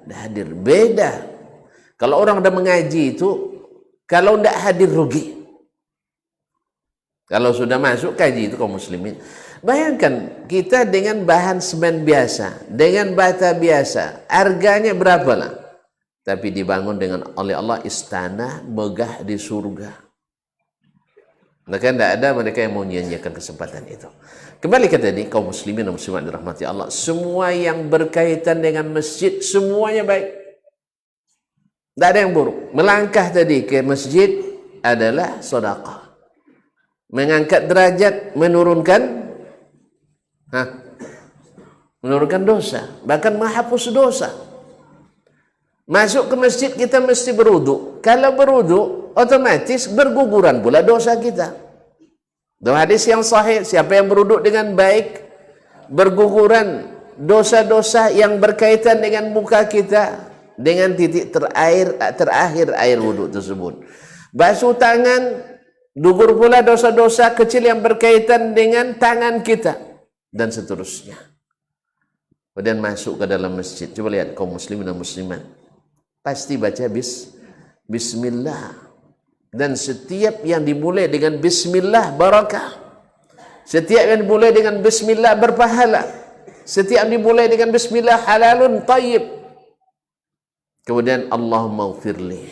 hadir. Beda. Kalau orang udah mengaji itu, kalau ndak hadir rugi. Kalau sudah masuk kaji itu kaum muslimin. Bayangkan kita dengan bahan semen biasa, dengan bata biasa, harganya berapa lah? Tapi dibangun dengan oleh Allah istana megah di surga. Maka tidak ada mereka yang mau nyanyiakan kesempatan itu. Kembali ke tadi, kaum muslimin dan muslimat dirahmati Allah, semua yang berkaitan dengan masjid semuanya baik. Tidak ada yang buruk. Melangkah tadi ke masjid adalah sedekah. Mengangkat derajat, menurunkan dosa, bahkan menghapus dosa. Masuk ke masjid kita mesti berwudu. Kalau berwudu, otomatis berguguran pula dosa kita. Dalam hadis yang sahih, siapa yang berwudu dengan baik, berguguran dosa-dosa yang berkaitan dengan muka kita dengan titik terakhir air wudu tersebut. Basuh tangan, gugur pula dosa-dosa kecil yang berkaitan dengan tangan kita, dan seterusnya. Kemudian masuk ke dalam masjid. Coba lihat kaum muslimin dan muslimat, pasti baca bismillah. Dan setiap yang dimulai dengan bismillah barakah. Setiap yang dimulai dengan bismillah berpahala. Setiap yang dimulai dengan bismillah halalun tayyib. Kemudian Allahumma ghfirli.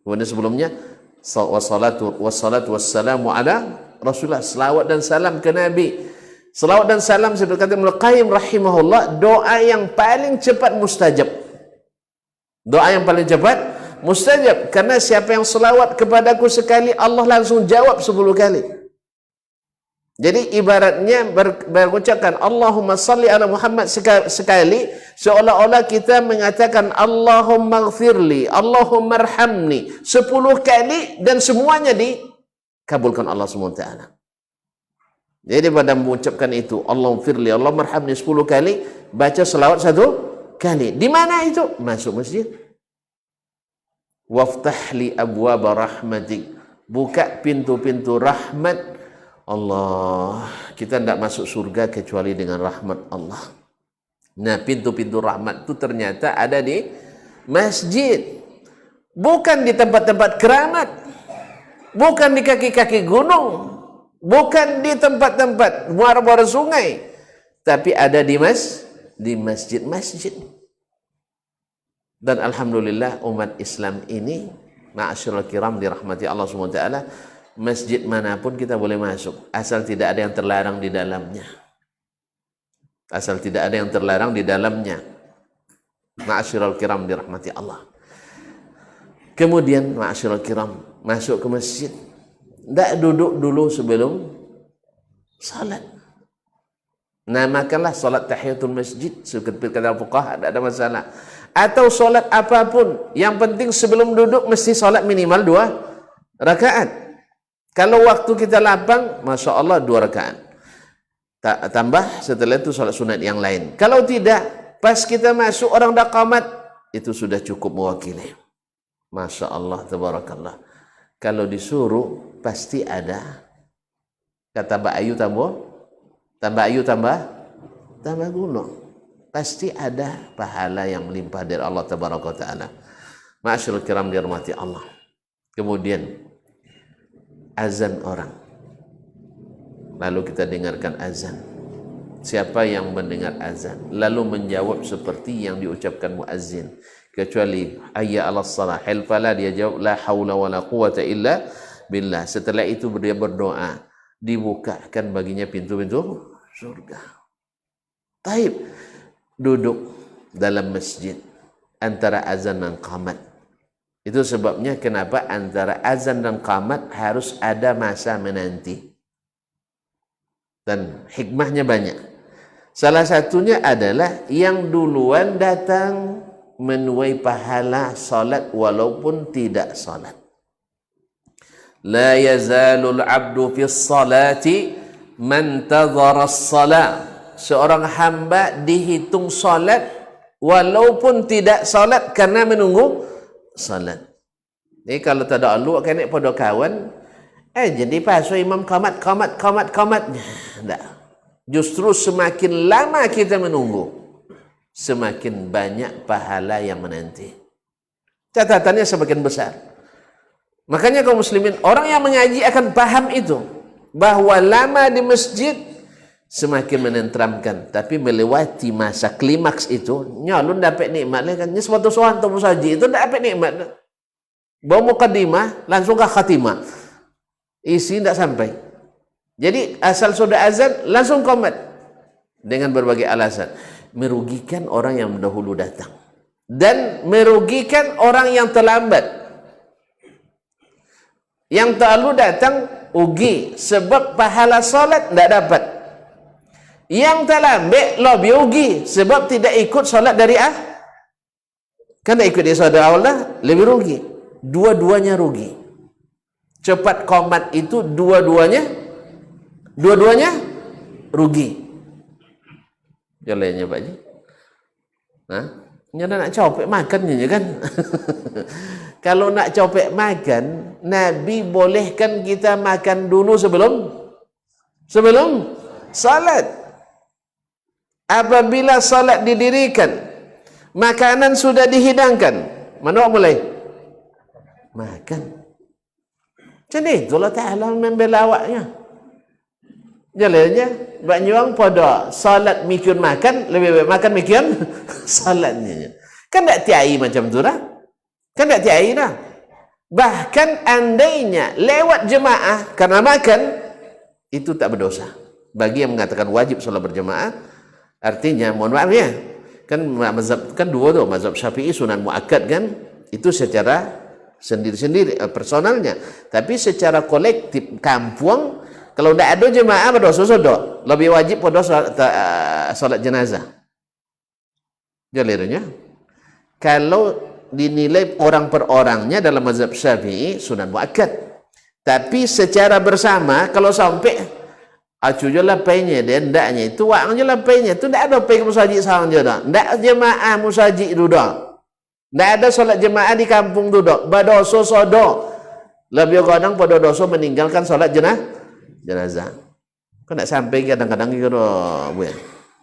Kemudian sebelumnya wassalatu wassalamu ala Rasulullah. Selawat dan salam ke Nabi. Selawat dan salam seperti kata Ibnu Qayyim rahimahullah, doa yang paling cepat mustajab. Doa yang paling cepat mustajab, karena siapa yang selawat kepadaku sekali, Allah langsung jawab 10 kali. Jadi ibaratnya berucapkan Allahumma salli ala Muhammad sekali, seolah-olah kita mengatakan Allahumma ghfirli, Allahumma arhamni 10 kali, dan semuanya dikabulkan Allah SWT. Jadi pada mengucapkan itu Allahumma ghfirli, Allahumma arhamni 10 kali, baca selawat 1 kali. Di mana itu? Masuk masjid. Waftahli abwaba rahmatik, buka pintu-pintu rahmat Allah. Kita tidak masuk surga kecuali dengan rahmat Allah. Nah, pintu-pintu rahmat itu ternyata ada di masjid, bukan di tempat-tempat keramat, bukan di kaki-kaki gunung, bukan di tempat-tempat muara-muara sungai, tapi ada di masjid-masjid. Dan alhamdulillah umat Islam ini, ma'asyiral kiram dirahmati Allah SWT, masjid manapun kita boleh masuk, asal tidak ada yang terlarang di dalamnya. Asal tidak ada yang terlarang di dalamnya. Ma'asyiral kiram dirahmati Allah. Kemudian ma'asyiral kiram, masuk ke masjid, tidak duduk dulu sebelum salat. Namakanlah salat tahiyatul masjid, seperti kata fuqaha, tidak ada masalah. Atau solat apapun, yang penting sebelum duduk mesti solat minimal 2 rakaat. Kalau waktu kita lapang, Masya Allah 2 rakaat. Tambah setelah itu solat sunat yang lain. Kalau tidak, pas kita masuk orang dah qamat, itu sudah cukup mewakili. Masya Allah, tabarakallah. Kalau disuruh, pasti ada. Kata Mbak Ayu tambah gunung. Pasti ada pahala yang melimpah dari Allah tabaraka wa taala. Ma'asyiral kiram dirahmati Allah. Kemudian azan orang. Lalu kita dengarkan azan. Siapa yang mendengar azan lalu menjawab seperti yang diucapkan muazzin, kecuali hayya 'alas shalah, hal fala, dia jawab la haula wala quwata illa billah. Setelah itu dia berdoa, dibukakan baginya pintu-pintu surga. Taib. Duduk dalam masjid antara azan dan qamat. Itu sebabnya kenapa antara azan dan qamat harus ada masa menanti. dan hikmahnya banyak. Salah satunya adalah yang duluan datang menuai pahala salat walaupun tidak salat. La yazalul abdu fis salati man tadhara as-salat. Seorang hamba dihitung salat walaupun tidak salat karena menunggu salat. Ni kalau tak ada alu akan naik pada kawan, jadi pasal imam qamat. Tak. Justru semakin lama kita menunggu, semakin banyak pahala yang menanti. Catatannya semakin besar. Makanya kaum muslimin, orang yang mengaji akan paham itu, bahwa lama di masjid semakin menenteramkan, tapi melewati masa klimaks itu, nyalun dapat nikmat kan. Nya suatu soal tu musaji itu dapat nikmat. Bawa muqaddimah langsung ke khatimah. Isi tidak sampai. Jadi asal sudah azan langsung qomat dengan berbagai alasan. Merugikan orang yang dahulu datang dan merugikan orang yang terlambat. Yang terlalu datang ugi sebab pahala solat tidak dapat. Yang terlambat lebih ugi sebab tidak ikut solat dari kan tidak ikut di solat Allah lebih rugi. Dua-duanya rugi. Cepat qomat itu dua-duanya rugi. Jalannya Pak Ji. Nyana nak copek makannya kan. Kalau nak copek makan, Nabi bolehkan kita makan dulu sebelum salat. Apabila salat didirikan, makanan sudah dihidangkan, mana mulai makan. Jadi itulah Ta'ala membela awaknya. Jalannya banyak pada salat mikir makan, lebih baik makan mikir salatnya. Kan tak tiai macam tu lah. Kan tak tiai lah. Bahkan andainya lewat jemaah karena makan, itu tak berdosa. Bagi yang mengatakan wajib salat berjemaah, artinya mohon maaf ya, kan mazhab kan dua tu, mazhab Syafi'i sunat muakkad kan, itu secara sendiri-sendiri personalnya. Tapi secara kolektif kampung, kalau tidak ada jemaah berdosa sudah lebih wajib pada salat jenazah. Jalurnya kalau dinilai orang per orangnya dalam mazhab Syafi'i sunat muakkad. Tapi secara bersama kalau sampai acu je lapainya dia ndaknya itu wang je lapainya itu ndak ada pai musajid sang je dah. Ndak jemaah musajid duduk. Ndak ada solat jemaah di kampung duduk. Berdosa sodo. Lebih kadang pada dosa meninggalkan solat jenazah. Kau nak sampai kadang-kadang gitu,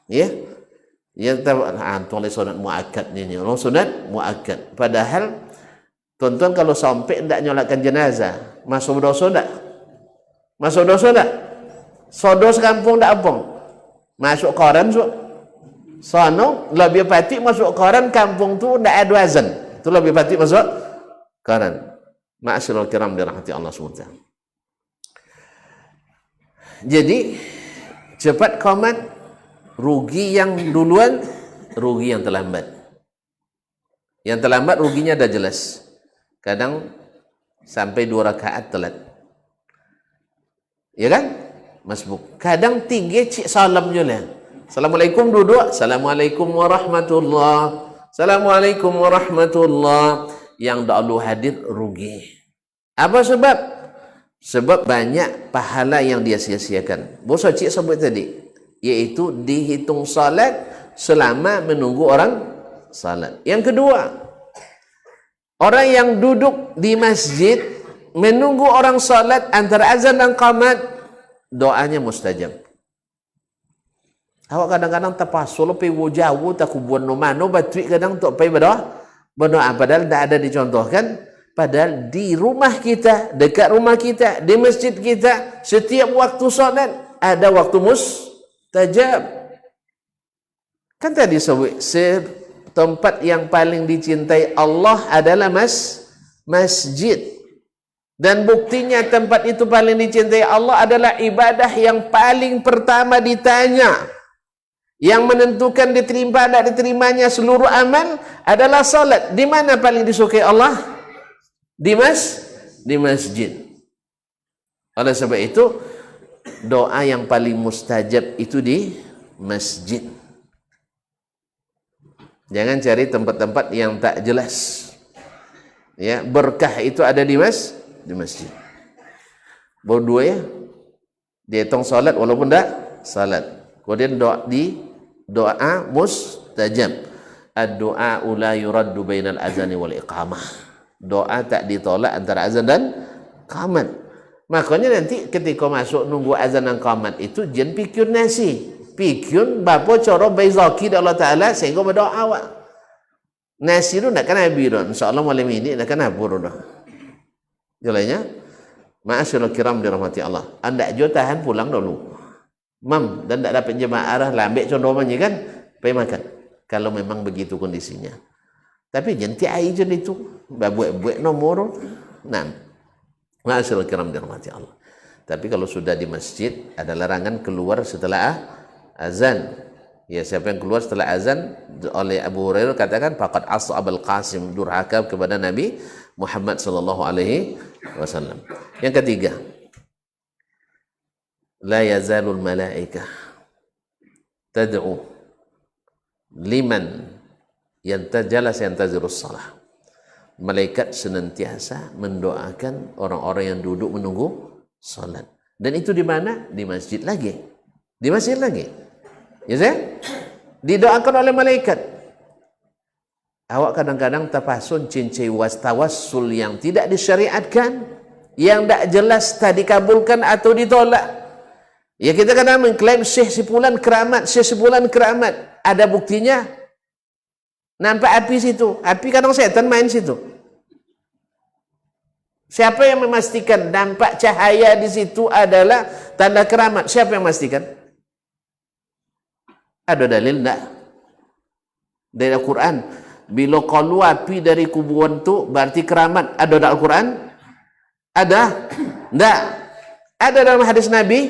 ya? Ya, tulis sunat muakkad ni. Orang sunat muakkad. Padahal, tuan-tuan kalau sampai tidak nyolatkan jenazah, masuk dosa tak? Masuk dosa tak? Sodos kampung tak apa? Masuk koran so. Sono lebih pati masuk koran kampung tu tidak ada azan. Tu lebih pati masuk koran. Ma'asyiral kiram dirahmati Allah SWT. Jadi cepat qomat, rugi yang duluan, rugi yang terlambat. Yang terlambat ruginya dah jelas. Kadang sampai 2 rakaat telat. Ya kan? Masbuk. Kadang tinggi cik salam je lah. Assalamualaikum duduk. Assalamualaikum warahmatullah. Assalamualaikum warahmatullah. Yang dahulu hadir rugi. Apa sebab? Sebab banyak pahala yang dia sia-siakan. Bos cik sebut tadi, yaitu dihitung salat selama menunggu orang salat. Yang kedua, orang yang duduk di masjid menunggu orang salat antara azan dan qamat, doanya mustajab. Awak kadang-kadang terpasul pergi jauh tak kubuan no mano batui kadang tak pergi berdoa padahal tak ada dicontohkan. Padahal di rumah kita, dekat rumah kita, di masjid kita, setiap waktu solat ada waktu mustajab. Kan tadi sebut tempat yang paling dicintai Allah adalah masjid. Dan buktinya tempat itu paling dicintai Allah adalah ibadah yang paling pertama ditanya. Yang menentukan diterima dan diterimanya seluruh amal adalah salat. Di mana paling disukai Allah? Di masjid. Oleh sebab itu, doa yang paling mustajab itu di masjid. Jangan cari tempat-tempat yang tak jelas. Ya, berkah itu ada di masjid. Baru dua ya. Dia hitung salat walaupun tak salat. Kemudian doa mustajab. Ad-du'a la yuraddu bainal azani wal iqamah. Doa tak ditolak antara azan dan qamat. Makanya nanti ketika masuk nunggu azan dan qamat itu jangan pikir nasi. Pikir bapa cara baizaki Allah Taala sehingga berdoa awak. Nasi tu nak kena habis dah. Insya-Allah malam ini nak kena habis dah. Jalannya ma'asyiral kiram dirahmati Allah. Anda jo tahan pulang dulu. Mam dan tak dapat jemaah lah ambil contohnya kan, pergi makan. Kalau memang begitu kondisinya. Tapi jangan air je itu. Buat nomor. Nah. Ma'asyiral kiram dirahmati Allah. Tapi kalau sudah di masjid ada larangan keluar setelah azan. Ya, siapa yang keluar setelah azan oleh Abu Hurairah katakan faqad as'abal qasim, durhaka kepada Nabi Muhammad sallallahu alaihi wasallam. Yang ketiga, la yazalul malaikah tad'u liman yantazirus salah. Malaikat senantiasa mendoakan orang-orang yang duduk menunggu salat. Dan itu di mana? Di masjid lagi. Di masjid lagi. Ya saya? Didoakan oleh malaikat. Awak kadang-kadang terpasun cincai tawassul yang tidak disyariatkan, yang tak jelas tak dikabulkan atau ditolak. Ya kita kadang mengklaim Syekh Sipulan keramat, Syekh Sipulan keramat. Ada buktinya? Nampak api situ. Api kadang setan main situ. Siapa yang memastikan nampak cahaya di situ adalah tanda keramat? Siapa yang memastikan? Ada dalil tak? Dari Al-Quran. Bila keluar api dari kuburan tu berarti keramat. Ada dalam Al-Quran? Ada? Tak? Ada dalam hadis Nabi?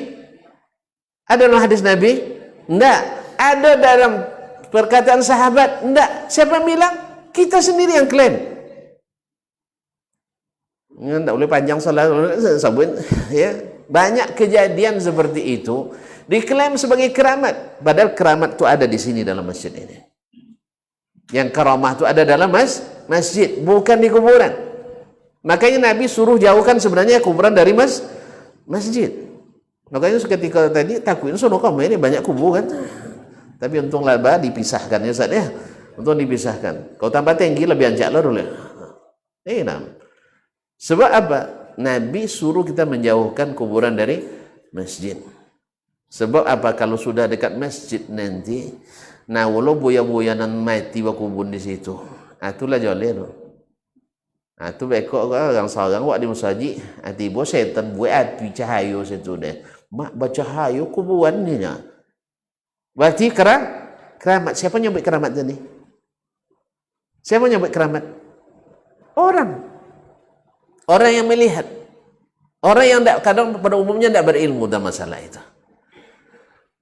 Ada dalam hadis Nabi? Tak? Ada dalam perkataan sahabat? Tak? Siapa yang bilang? Kita sendiri yang klaim. Tak boleh panjang salat sabun ya. Banyak kejadian seperti itu diklaim sebagai keramat, padahal keramat itu ada di sini dalam masjid ini. Yang karamah itu ada dalam masjid, bukan di kuburan. Makanya Nabi suruh jauhkan sebenarnya kuburan dari masjid. Makanya ketika tadi takuin sono kamu ini banyak kubur kan. Tapi untung laba dipisahkan ya Ustaz ya. Untung dipisahkan. Kalau tambah tinggi lebih anjak lah dulu. Nah. Sebab apa? Nabi suruh kita menjauhkan kuburan dari masjid. Sebab apa? Kalau sudah dekat masjid nanti, nah walau buaya-buayanan mati kubur di situ. Itulah joleh tu. Itu bekok orang seorang buat di masjid. Tiba setan buat api cahaya situ deh. Mak bercahaya kuburan ni nya. Berarti keramat. Siapa nyebut keramat tadi? Siapa nyebut keramat? Orang. Orang yang melihat. Orang yang kadang pada umumnya tidak berilmu dalam masalah itu.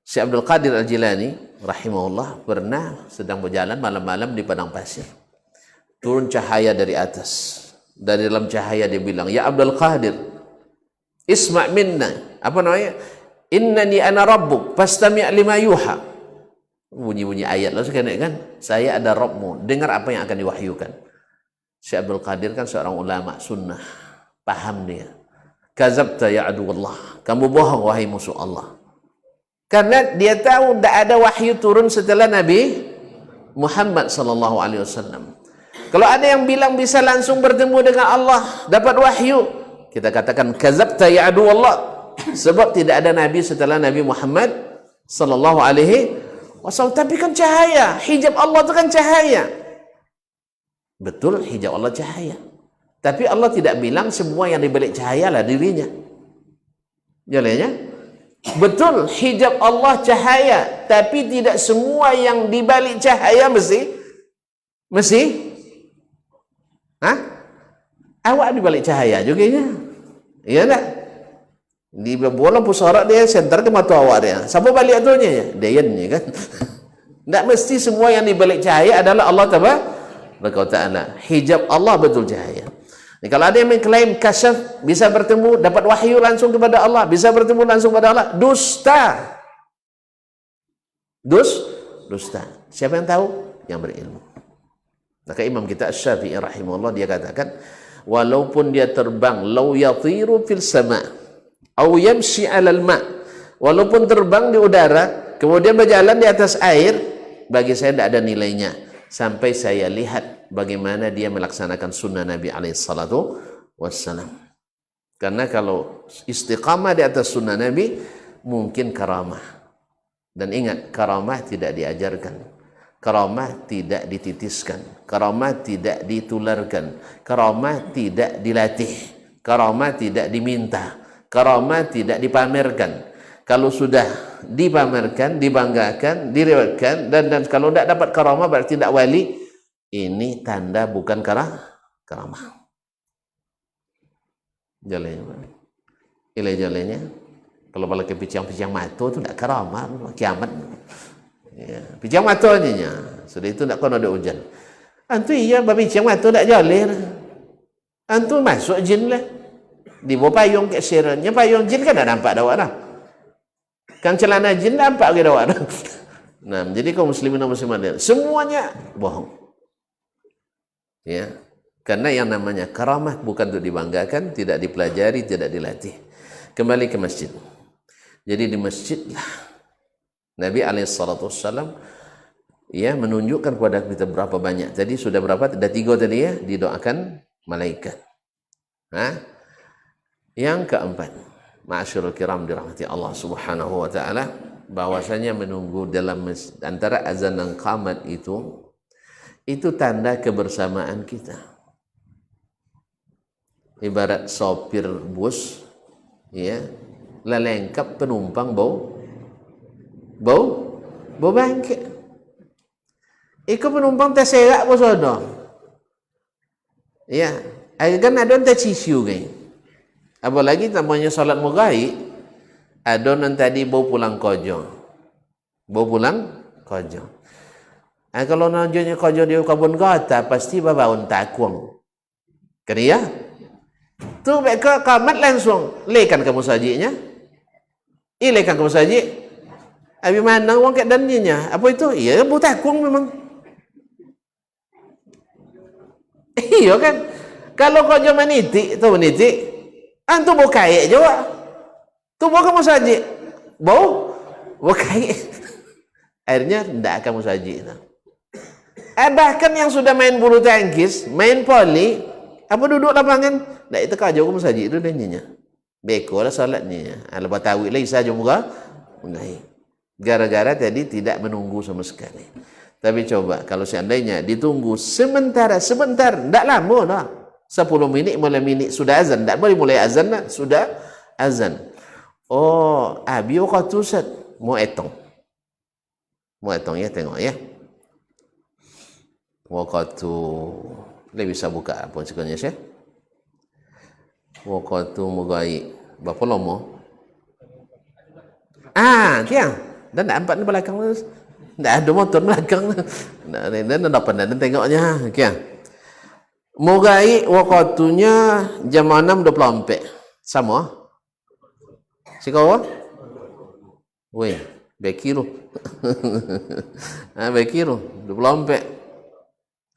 Syekh Abdul Qadir Al-Jilani rahimahullah pernah sedang berjalan malam-malam di padang pasir. Turun cahaya dari atas. Dari dalam cahaya dia bilang, "Ya Abdul Qadir, isma' minna." Apa namanya? "Innani ana rabbuk, fastami' lima yuha." Bunyi-bunyi ayat lah sekarang kan. Saya ada Rabbmu, dengar apa yang akan diwahyukan. Syekh Abdul Qadir kan seorang ulama sunnah, paham dia. Kazabta ya aduwallah, kamu bohong wahai musuh Allah. Karena dia tahu tidak ada wahyu turun setelah Nabi Muhammad sallallahu alaihi wasallam. Kalau ada yang bilang bisa langsung bertemu dengan Allah, dapat wahyu, kita katakan kazabta ya aduwallah. Sebab tidak ada nabi setelah Nabi Muhammad sallallahu alaihi wasallam. Tapi kan cahaya, hijab Allah itu kan cahaya. Betul, hijab Allah cahaya. Tapi Allah tidak bilang semua yang dibalik cahaya lah dirinya. Jalannya? Betul, hijab Allah cahaya. Tapi tidak semua yang dibalik cahaya mesti? Hah? Awak dibalik cahaya juga ya? Iya tak? Di bola pusara dia center ke mata awak dia. Siapa balik atunya ya? Dayannya kan? Tak mesti semua yang dibalik cahaya adalah Allah Ta'ala. Hijab Allah betul cahaya. Kalau ada yang mengklaim kasyaf, bisa bertemu, dapat wahyu langsung kepada Allah, bisa bertemu langsung kepada Allah, dusta. Dusta. Siapa yang tahu? Yang berilmu. Maka imam kita Asy-Syafi'i rahimahullah, dia katakan, walaupun dia terbang, lau yatiru fil sama' au yamshi 'alal ma', walaupun terbang di udara, kemudian berjalan di atas air, bagi saya tidak ada nilainya sampai saya lihat bagaimana dia melaksanakan sunnah Nabi alaihissalatu wassalam. Karena kalau istiqamah di atas sunnah Nabi mungkin karamah. Dan ingat, karamah tidak diajarkan, karamah tidak dititiskan, karamah tidak ditularkan, karamah tidak dilatih, karamah tidak diminta, karamah tidak dipamerkan. Kalau sudah dipamerkan, dibanggakan, diriwayatkan, dan kalau tidak dapat karamah berarti tidak wali, ini tanda bukan karamah. Jalannya, jalannya. Kalau balik ke picang-picang mata tu tidak karamah, kiamat. Ya, picang mata aja. Sudah itu tidak kena ada hujan. Antu iya, babi picang mata tidak jalan. Antu masuk jin lah. Di bawah payung ke sirannya, payung jin kan tidak nampak dah dah. Kang celana jin nampak ke dah dah. Nah, jadi kaum muslimin dan muslimat semuanya bohong. Ya. Karena yang namanya karamah bukan untuk dibanggakan, tidak dipelajari, tidak dilatih. Kembali ke masjid. Jadi di masjidlah Nabi alaihissalam ya menunjukkan kepada kita berapa banyak. Tadi sudah berapa? Ada 3 tadi ya, didoakan malaikat. Yang keempat, ma'asyiral kiram dirahmati Allah Subhanahu wa taala, bahwasanya menunggu dalam antara azan dan qamat itu tanda kebersamaan kita. Ibarat sopir bus, ya, lah lengkap penumpang bau bangkit. Iko penumpang terserak pun sono. Ya, kan ada yang tercisiu kan. Apalagi namanya salat maghrib, ada yang tadi bau pulang kojo. Kalau najonya kojo di kabun kota pasti babaun takwang. Keriya? Tu mereka kamat langsung lekan kamu sajinya. Ilekan kamu saji. Abi mana wong kat dannya? Apa itu? Iya, bu takwang memang. Iya kan? Kalau kojo meniti, antu bau kaya juga. Tu bau kamu saji. Bau kaya. Akhirnya tidak kamu saji. Bahkan yang sudah main bulu tangkis, main poli, apa duduk lapangan, tak itu kajau kamu saji itu dannya. Beko lah salatnya. Lepas tahu lagi saja muka, gara-gara tadi tidak menunggu sama sekali. Tapi coba kalau seandainya ditunggu sebentar, tidak lama dah. 10 minit, mulai minit sudah azan. Tak boleh mulai azan lah, sudah azan. Oh, abi waktu set mau etong ya, tengok ya. Waktu dia bisa buka apa sebenarnya saya. Waktu mugai berapa lama? Tiang. Dan tak nampak di belakang. Tak ada motor belakang. Dan dapat dan tengoknya. Kian. Mugai waktunya jam 6.24. Sama? Si kau? Weh, bekiru. Bekiru 24.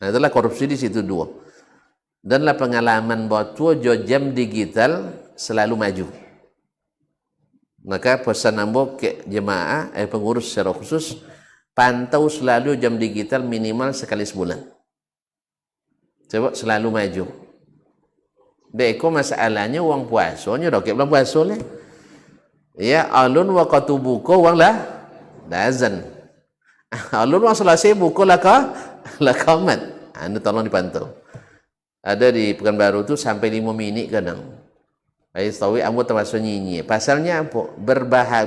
Itulah korupsi di situ 2. Danlah pengalaman bahwa jam digital selalu maju. Maka pesan ambo ke jemaah, pengurus secara khusus, pantau selalu jam digital minimal sekali sebulan. Coba selalu maju. Deko masalahnya uang puasanya, dokek belum puasa lah. Ya, alun waktu buka uang lah, azan. Alun uang selesai buka lah kamat. Anda tolong dipantau. Ada di Pekanbaru tu sampai 5 minit kadang. Saya tahu ambo termasuk nyinyi. Pasalnya apa?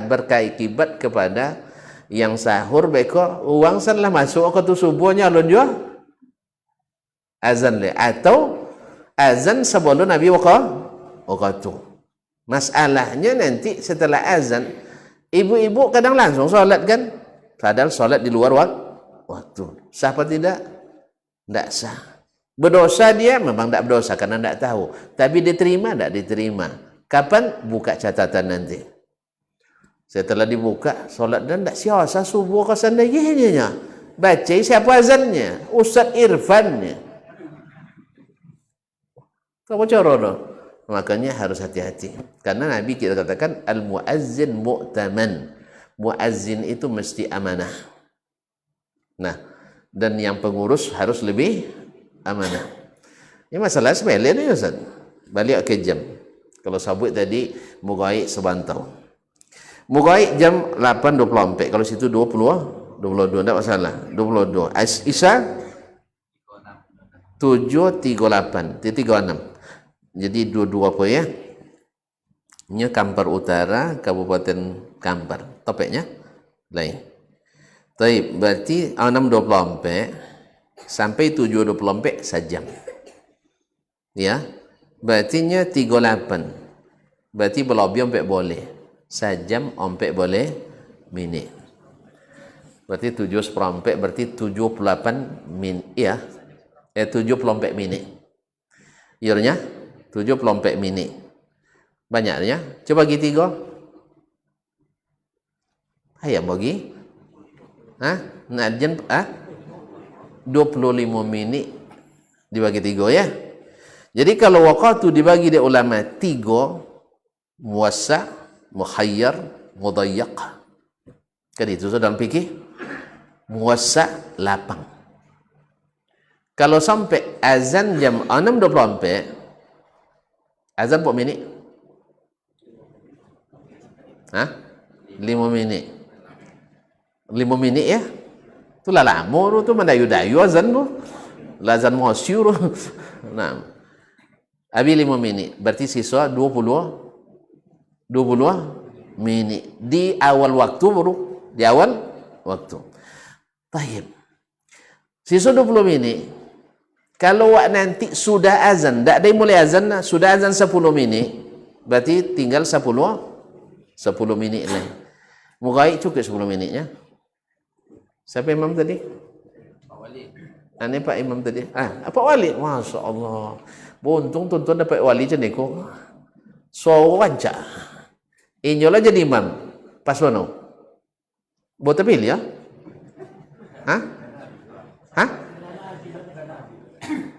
Berkaibat kepada yang sahur beko uang sanlah masuk ke tu subuhnya alun jua azan le atau azan sebelum Nabi waktu. Masalahnya nanti setelah azan ibu-ibu kadang langsung solat kan? Padahal solat di luar waktu. Sah apa tidak? Tidak sah. Berdosa dia memang tak berdosa karena tak tahu. Tapi diterima tak diterima. Kapan? Buka catatan nanti. Setelah dibuka, solat dan tak siasa subuh kasan dayanya. Baca siapa azannya? Ustaz Irfannya. Kau cara tu? Makanya harus hati-hati. Karena Nabi kita katakan al-muazzin mu'taman. Muazzin itu mesti amanah. Nah, dan yang pengurus harus lebih amanah. Ini masalah sepele ni Ustaz. Balik ke jam. Kalau sabut tadi mugaik sebantau. Mugaik jam 8.24. Kalau situ 22 tak masalah. 22. Isya 7.38. 36. Jadi 22 apa ya? Ini Kampar Utara, Kabupaten Kampar. Topiknya lain. Tapi berarti 6.24 sampai 7.24 sejam. Ya. Berarti 38. Berarti berlebih ompek boleh. Sejam ompek boleh minit. Berarti 7.4 berarti 78 minit. Ya. 74 minit. Ianya 74 minit. Banyaknya. Coba bagi 3. Ayam bagi. Nak jen 25 minit dibagi 3 ya. Jadi kalau waqatu dibagi di ulama 3, muwassa', mukhayyar, mudayyaq. Kan itu dalam fikih. Muwassa' lapang. Kalau sampai azan jam 6.24, azan berapa minit? 5 minit. 5 minit ya? Itulah lama tu mendayu-dayu azan tu. Azan masyur. Nah. Habis 5 minit. Berarti siswa 20 minit. Di awal waktu baru. Di awal waktu. Baik. Siswa 20 minit. Kalau nanti sudah azan. Tak ada mulai azan. Sudah azan 10 minit. Berarti tinggal 10 minit lagi. Mugaik cukup 10 minitnya. Siapa imam tadi? Pak Wali. Ini Pak Imam tadi. Pak Wali. Masya Allah. Untung tuan-tuan dapat wali macam ni kok. So wancak. Inyolah jadi imam. Pas mana? Buat apa ya?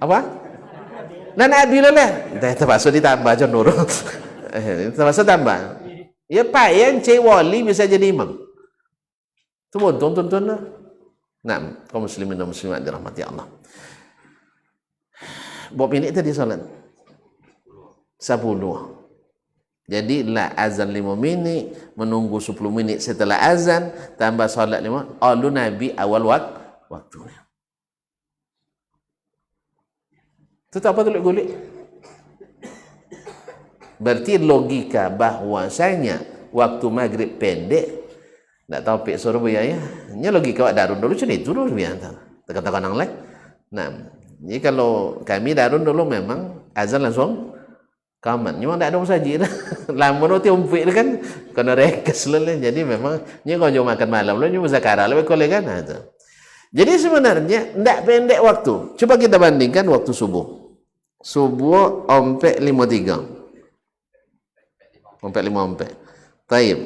Apa? Nana adil lah. Terpaksa ditambah je Nur. Terpaksa tambah. Ya Pak yang cik wali bisa jadi imam. Itu untung tuan-tuan lah. Nah, kaum muslimin dan muslimat dirahmati Allah. Berapa minit tadi salat? 10. Jadi lah azan 5 minit, menunggu 10 minit setelah azan, tambah salat 5. Lalu Nabi awal waktunya. Itu tak apa tulis gulik. Berarti logika bahwasanya waktu maghrib pendek, tak tahu pek Surabaya ya. Ini logika awak darun dulu macam itu dulu biasa. Tekan-tekan orang lain. Nah, jadi kalau kami darun dulu memang azan langsung kaman. Memang tak ada musajid. Lama tu tiumpik kan kena rekes lah. Jadi memang ni kalau jom makan malam lah, ni muzakarah lebih kolej kan. Jadi sebenarnya tak pendek waktu. Coba kita bandingkan waktu subuh. Subuh ompek 5.3. Ompek 5 ompek. Taib.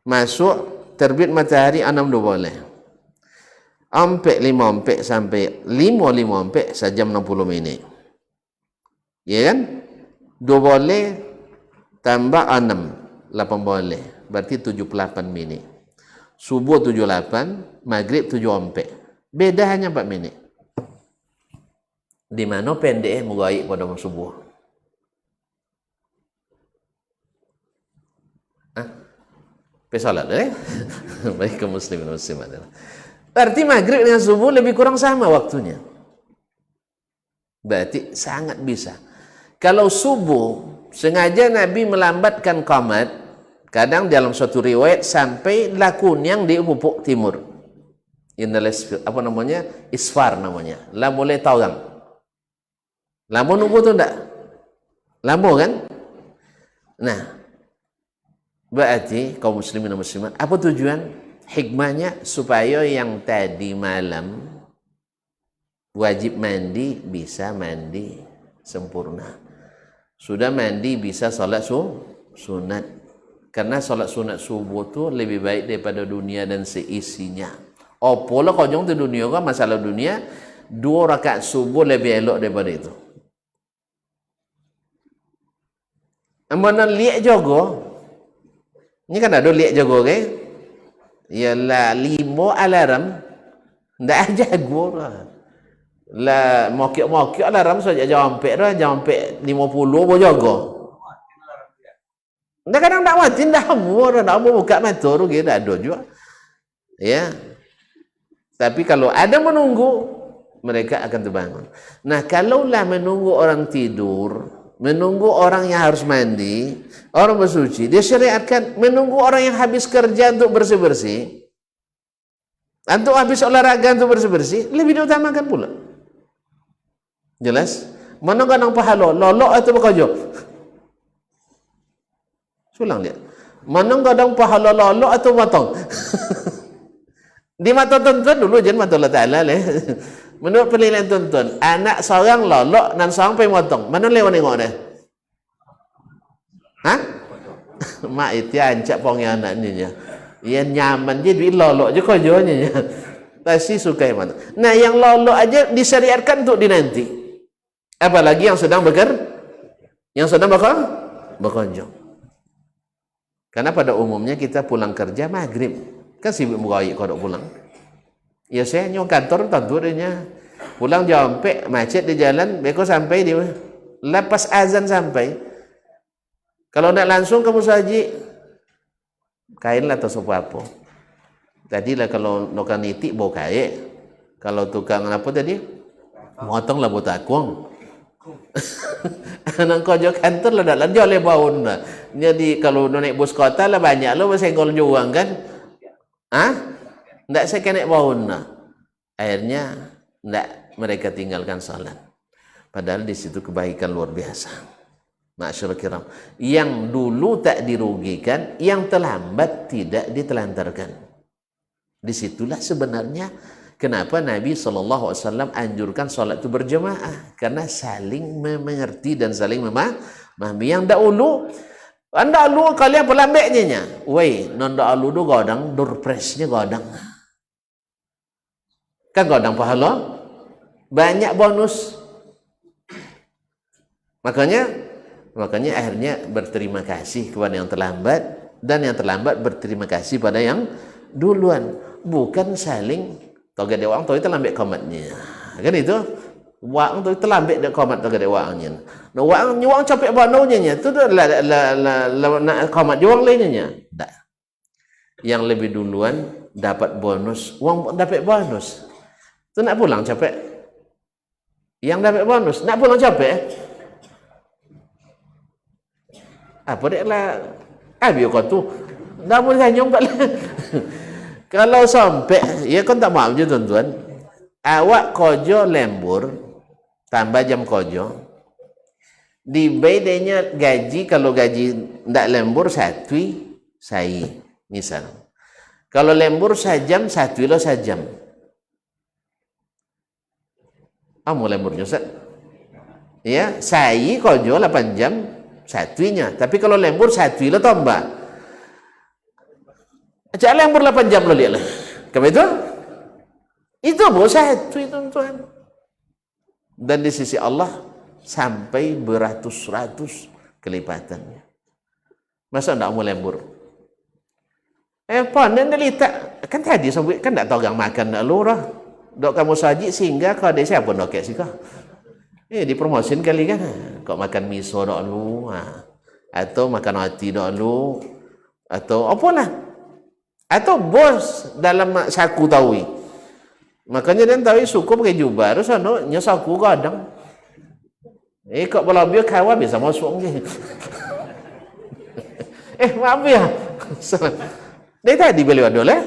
Masuk terbit matahari 6 boleh. Ompek 5 ompek sampai 5 ompek sejam 60 minit. Ya kan? 2 boleh tambah 6. 8 boleh. Berarti 78 minit. Subuh 78, maghrib 7 ompek. Beda hanya 4 minit. Di mana pendek mugaik pada subuh? Pesalat baik kaum muslimin dan muslimat. Berarti maghrib dengan subuh lebih kurang sama waktunya. Berarti sangat bisa. Kalau subuh sengaja Nabi melambatkan qamat, kadang dalam suatu riwayat sampai lakun yang di ufuk timur. Apa namanya? Isfar namanya. Lah boleh tahu kan? Lama nunggu tu enggak? Lama kan? Nah, berarti kaum muslimin dan muslimat, apa tujuan? Hikmahnya supaya yang tadi malam wajib mandi, bisa mandi sempurna. Sudah mandi, bisa salat sunat. Karena salat sunat subuh tu lebih baik daripada dunia dan seisinya. Apalah kau tu dunia kan, masalah dunia, 2 rakaat subuh lebih elok daripada itu. Mana liak jaga? Ini kan ada liak jaga kan? Ialah 5 alarm, ndak jago lah. Lah mokik-mokik alarm saja jampe dah, jampe 50 boleh jaga. Ndak kadang ndak mati, ndak mau buka mata tu gitu ada juga. Ya. Tapi kalau ada menunggu, mereka akan terbangun. Nah, kalaulah menunggu orang tidur, menunggu orang yang harus mandi, orang bersuci, dia syariatkan menunggu orang yang habis kerja untuk bersih-bersih, untuk habis olahraga untuk bersih-bersih, lebih diutamakan pula. Jelas? Mana kadang pahala, lolok atau bekerja? Sulang lihat. Mana kadang pahala lolok atau matang? Di mata tuan-tuan dulu jangan mata Allah Ta'ala lah. Menurut penilaian tuan-tuan, anak seorang lolok dan seorang pergi motong. Mana lewat tengok dia? Hah? Mak itu ancak pong yang anak ni nya. Ia nyaman je duit lolok je kojonya nya. Pasti suka yang mana. Nah, yang lolok aja disyariatkan untuk dinanti. Apalagi yang sedang yang sedang bekerja. Karena pada umumnya kita pulang kerja maghrib. Kan sibuk meraih kalau pulang. Ya saya nyok kantor tentu dia pulang jampe macet di jalan, beko sampai dia lepas azan sampai. Kalau nak langsung kamu saji kain lah atau apa. Tadilah kalau nokan itik bawa kain. Kalau tukang apa tadi? Motong lah buat akuang. Nang kerja kantor lah dak lanjut le baun lah. Jadi kalau naik bus kota lah banyak lo bersenggol juang kan. Ndak saya kena baun lah. Akhirnya ndak mereka tinggalkan salat. Padahal di situ kebaikan luar biasa. Ma'asyiral kiram. Yang dulu tak dirugikan, yang terlambat tidak ditelantarkan. Disitulah sebenarnya kenapa Nabi SAW anjurkan salat itu berjemaah. Karena saling mengerti dan saling memahami. Yang dahulu anda lu kalian pelambeknya nya. Wei, nanda alu tu godang durpresnya godang. Kan godang pahala banyak bonus. Makanya akhirnya berterima kasih kepada yang terlambat dan yang terlambat berterima kasih pada yang duluan. Bukan saling toga dewang toga terlambat komatnya. Kan itu? Wang tu terlambat dak komat toga dewangnya. No wang nyuang capek banonya nya tu nak komat juang lainnya. Tak. Yang lebih duluan dapat bonus, wang dapat bonus. Tu nak pulang capek. Yang dapat bonus nak pulang capek. Apa dia lah? Abi kau tu. Dah boleh senyum tak lah. Kalau sampai, ya kan tak maaf je tuan-tuan. Awak kerja lembur, tambah jam kerja. Di bedanya gaji, kalau gaji tak lembur, satu saya. Misal. Kalau lembur sejam, satu lo sejam. Mau lemburnya Ustaz? Ya, saya kerja 8 jam, satunya. Tapi kalau lembur, satu lo tambah. Ajak lembur 8 jam lo lihat lah. Kenapa itu? Itu bos satu tuan-tuan. Dan di sisi Allah sampai beratus-ratus kelipatannya. Masa tak mau lembur? Panen delita. Kan tadi sampai kan tak tahu gang makan dah lu lah. Dok kamu saji sehingga kau ada siapa nak kek sih kau? Dipromosin kali kan? Kau makan miso dak lu, atau makan roti dak lu, atau apalah? Atau bos dalam saku tawi. Makanya dia tahu suku pakai jubah, terus nya saku kadang. Kok bola biar kawan bisa masuk je. Maaf ya. Dia tadi beli wadol eh?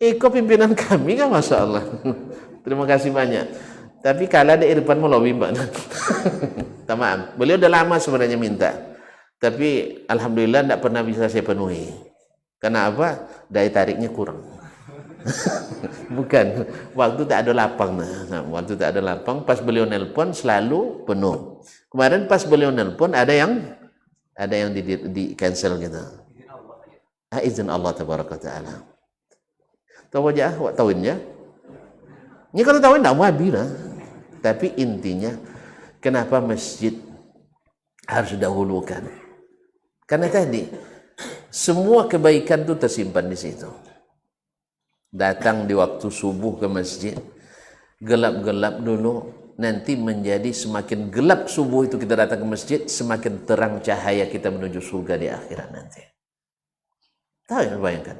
Kok pimpinan kami kan Masya Allah. Terima kasih banyak. Tapi kalau ada Irfan Mulawi mbak. Maaf. Beliau udah lama sebenarnya minta. Tapi Alhamdulillah tidak pernah bisa saya penuhi. Karena apa? Daya tariknya kurang. Bukan, waktu tak ada lapang. Waktu tak ada lapang, pas beliau nelpon selalu penuh. Kemarin pas beliau nelpon ada yang di cancel gitu. Izin Allah tabaraka taala. Tahu aja, awak tauinnya. Ini kalau tauin tak mau habis lah. Tapi intinya, kenapa masjid harus dahulukan? Karena tadi semua kebaikan itu tersimpan di situ. Datang di waktu subuh ke masjid, gelap-gelap dulu, nanti menjadi semakin gelap subuh itu kita datang ke masjid, semakin terang cahaya kita menuju surga di akhirat nanti. Tahu yang bayangkan?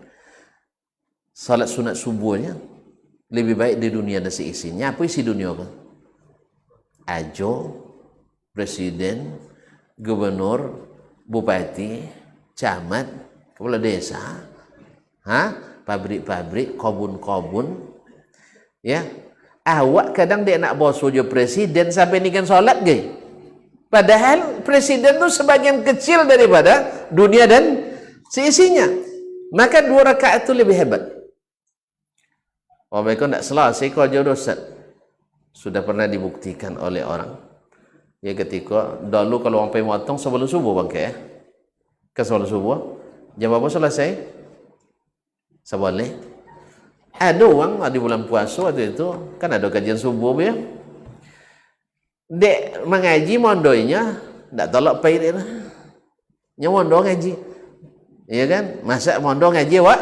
Salat sunat subuhnya lebih baik di dunia dan seisinya. Apa isi dunia kan? Ajo, presiden, gubernur, bupati, camat, kepala desa, pabrik-pabrik, kobun-kobun, ya. Awak kadang dia nak bawa sojo presiden sampai ni kan solat ke? Padahal presiden tu sebagian kecil daripada dunia dan seisinya. Maka 2 rakaat itu lebih hebat. Mereka nak selesai kau jodoh Ustaz. Sudah pernah dibuktikan oleh orang. Ya ketika dulu kalau orang pergi motong sebelum subuh bangke, ke sebelum subuh, jam berapa selesai? Seboleh. Ada orang di bulan puasa waktu itu kan ada kajian subuh ya. Dek mengaji mondoinya tak tolak pay dia lah. Nya mondo ngaji. Iya kan? Masa mondo ngaji wak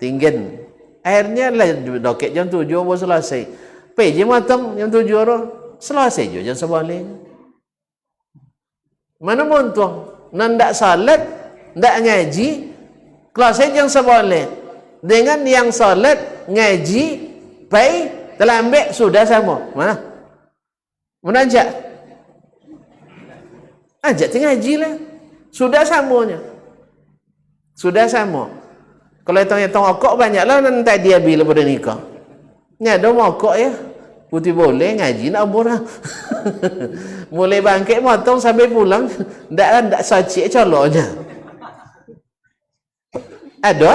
tinggen. Akhirnya lah doket jam 7 baru selesai. Pay je matang jam 7 orang. Selesai je jam seboleh. Mana montuang? Nan tak salat, tak ngaji, kelas jam seboleh. Dengan yang salat, ngaji, pay, telah ambil, sudah sama. Mana? Mana ajak? Ajak tinggal ngaji lah. Sudah samanya. Sudah sama. Kalau hitung-hitung okok banyaklah nanti dia bila pada nikah. Ni ada mokok ya. Putih boleh ngaji nak umur lah. Mulai bangkit motong sampai pulang. Tak sacik coloknya. Ada?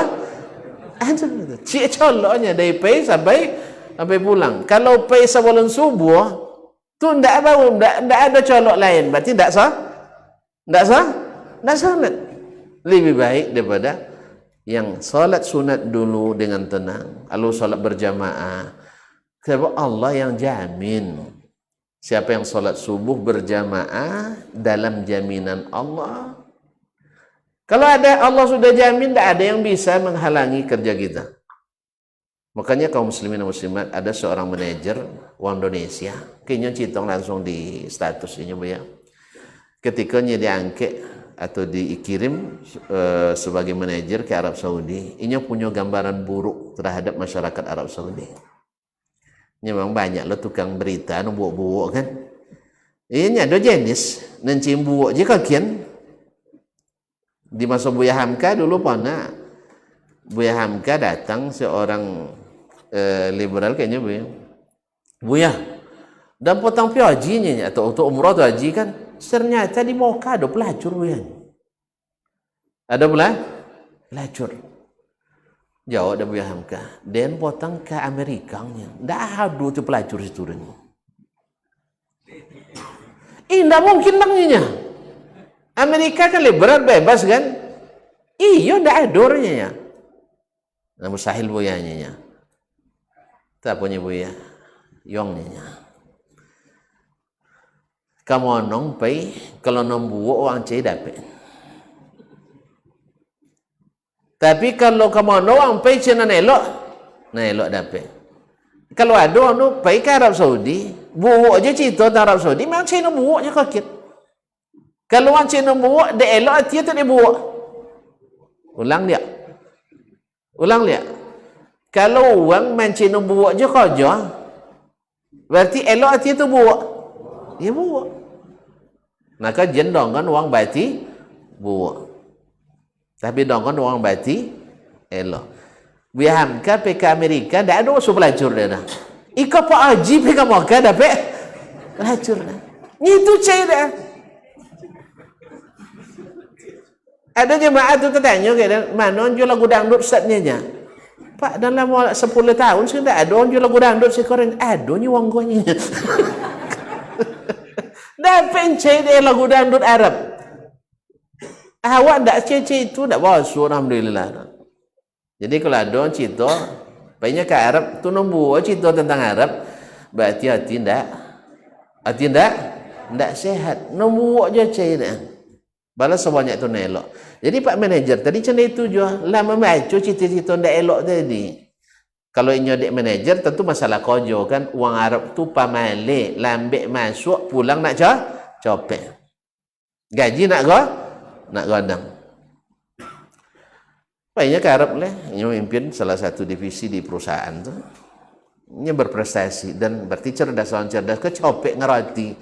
Ada. Cik coloknya dari pay sampai pulang. Kalau pay sebelum subuh tu tak ada colok lain. Berarti tak sah? Tak sah? Tak salat. Lebih baik daripada yang salat sunat dulu dengan tenang. Lalu salat berjamaah. Sebab Allah yang jamin. Siapa yang salat subuh berjamaah dalam jaminan Allah. Kalau ada Allah sudah jamin, tak ada yang bisa menghalangi kerja kita. Makanya kaum muslimin dan muslimat, ada seorang manajer orang Indonesia, kayaknya citong langsung di status ini ya. Ketika dia diangkat atau dikirim sebagai manajer ke Arab Saudi, ini punya gambaran buruk terhadap masyarakat Arab Saudi. Ini memang banyak lah tukang berita buuk-buuk kan. Ini ada jenis nencim buuk je kakian. Di masa Buya Hamka dulu pernah Buya Hamka datang seorang liberal kayaknya Buya dan potong pi hajinya atau untuk umrah tu haji kan ternyata di Moka ada pelacur Buya. Ada pelacur. Jawab ada Buya Hamka. Dan potong ke Amerikanya. Dah ada tu pelacur situ ni. Tidak mungkin banginya. Amerika kan liberal bebas kan? Iya, tidak ada orangnya. Nah, mustahil Buyanya. Tak punya Buya. Yongnya. Kamu nong pai kalau nombuo orang cai dapat. Tapi kalau kamu nong pai cina nelok dapat. Kalau ada orang pai ke Arab Saudi, buo aja cerita tentang Arab Saudi, memang cina buo aja kakit. Kalau orang Cina buat, dia elok dia tak dia buat. Ulang dia. Kalau orang main Cina buat je kerja, berarti elok dia tu buat. Dia buat. Maka jendong kan orang berarti buat. Tapi dong kan orang berarti elok. Biar Hamka pergi ke Amerika, tak ada usul pelacur dia dah. Ika Pak Haji pergi ke Makkah dapat pelacur dah. Itu cai dah. Ada jemaah tu tertanya ke mana jual lagu dangdut ustaznya nya. Pak, dalam 10 tahun sudah ada orang jual lagu dangdut sekarang. Adanya wang gonya. Dapat cek dia lagu dangdut Arab. Awak tak cek itu tak basuh, alhamdulillah. Jadi kalau ada orang cerita, banyak ke Arab tu nombor cerita tentang Arab, berarti hati tak sehat. Nombor je cek dia. Balas sebanyak tu elok. Jadi Pak Manager tadi macam itu je. Lama membaca cerita-cerita tak elok tadi. Kalau ini adik manager tentu masalah kojo kan. Uang Arab tu pamalik, lambik masuk, pulang nak copet. Gaji nak godang. Banyak ke Arab lah. Ini memimpin salah satu divisi di perusahaan tu. Ini berprestasi dan berarti cerdas orang cerdas ke copet ngerti.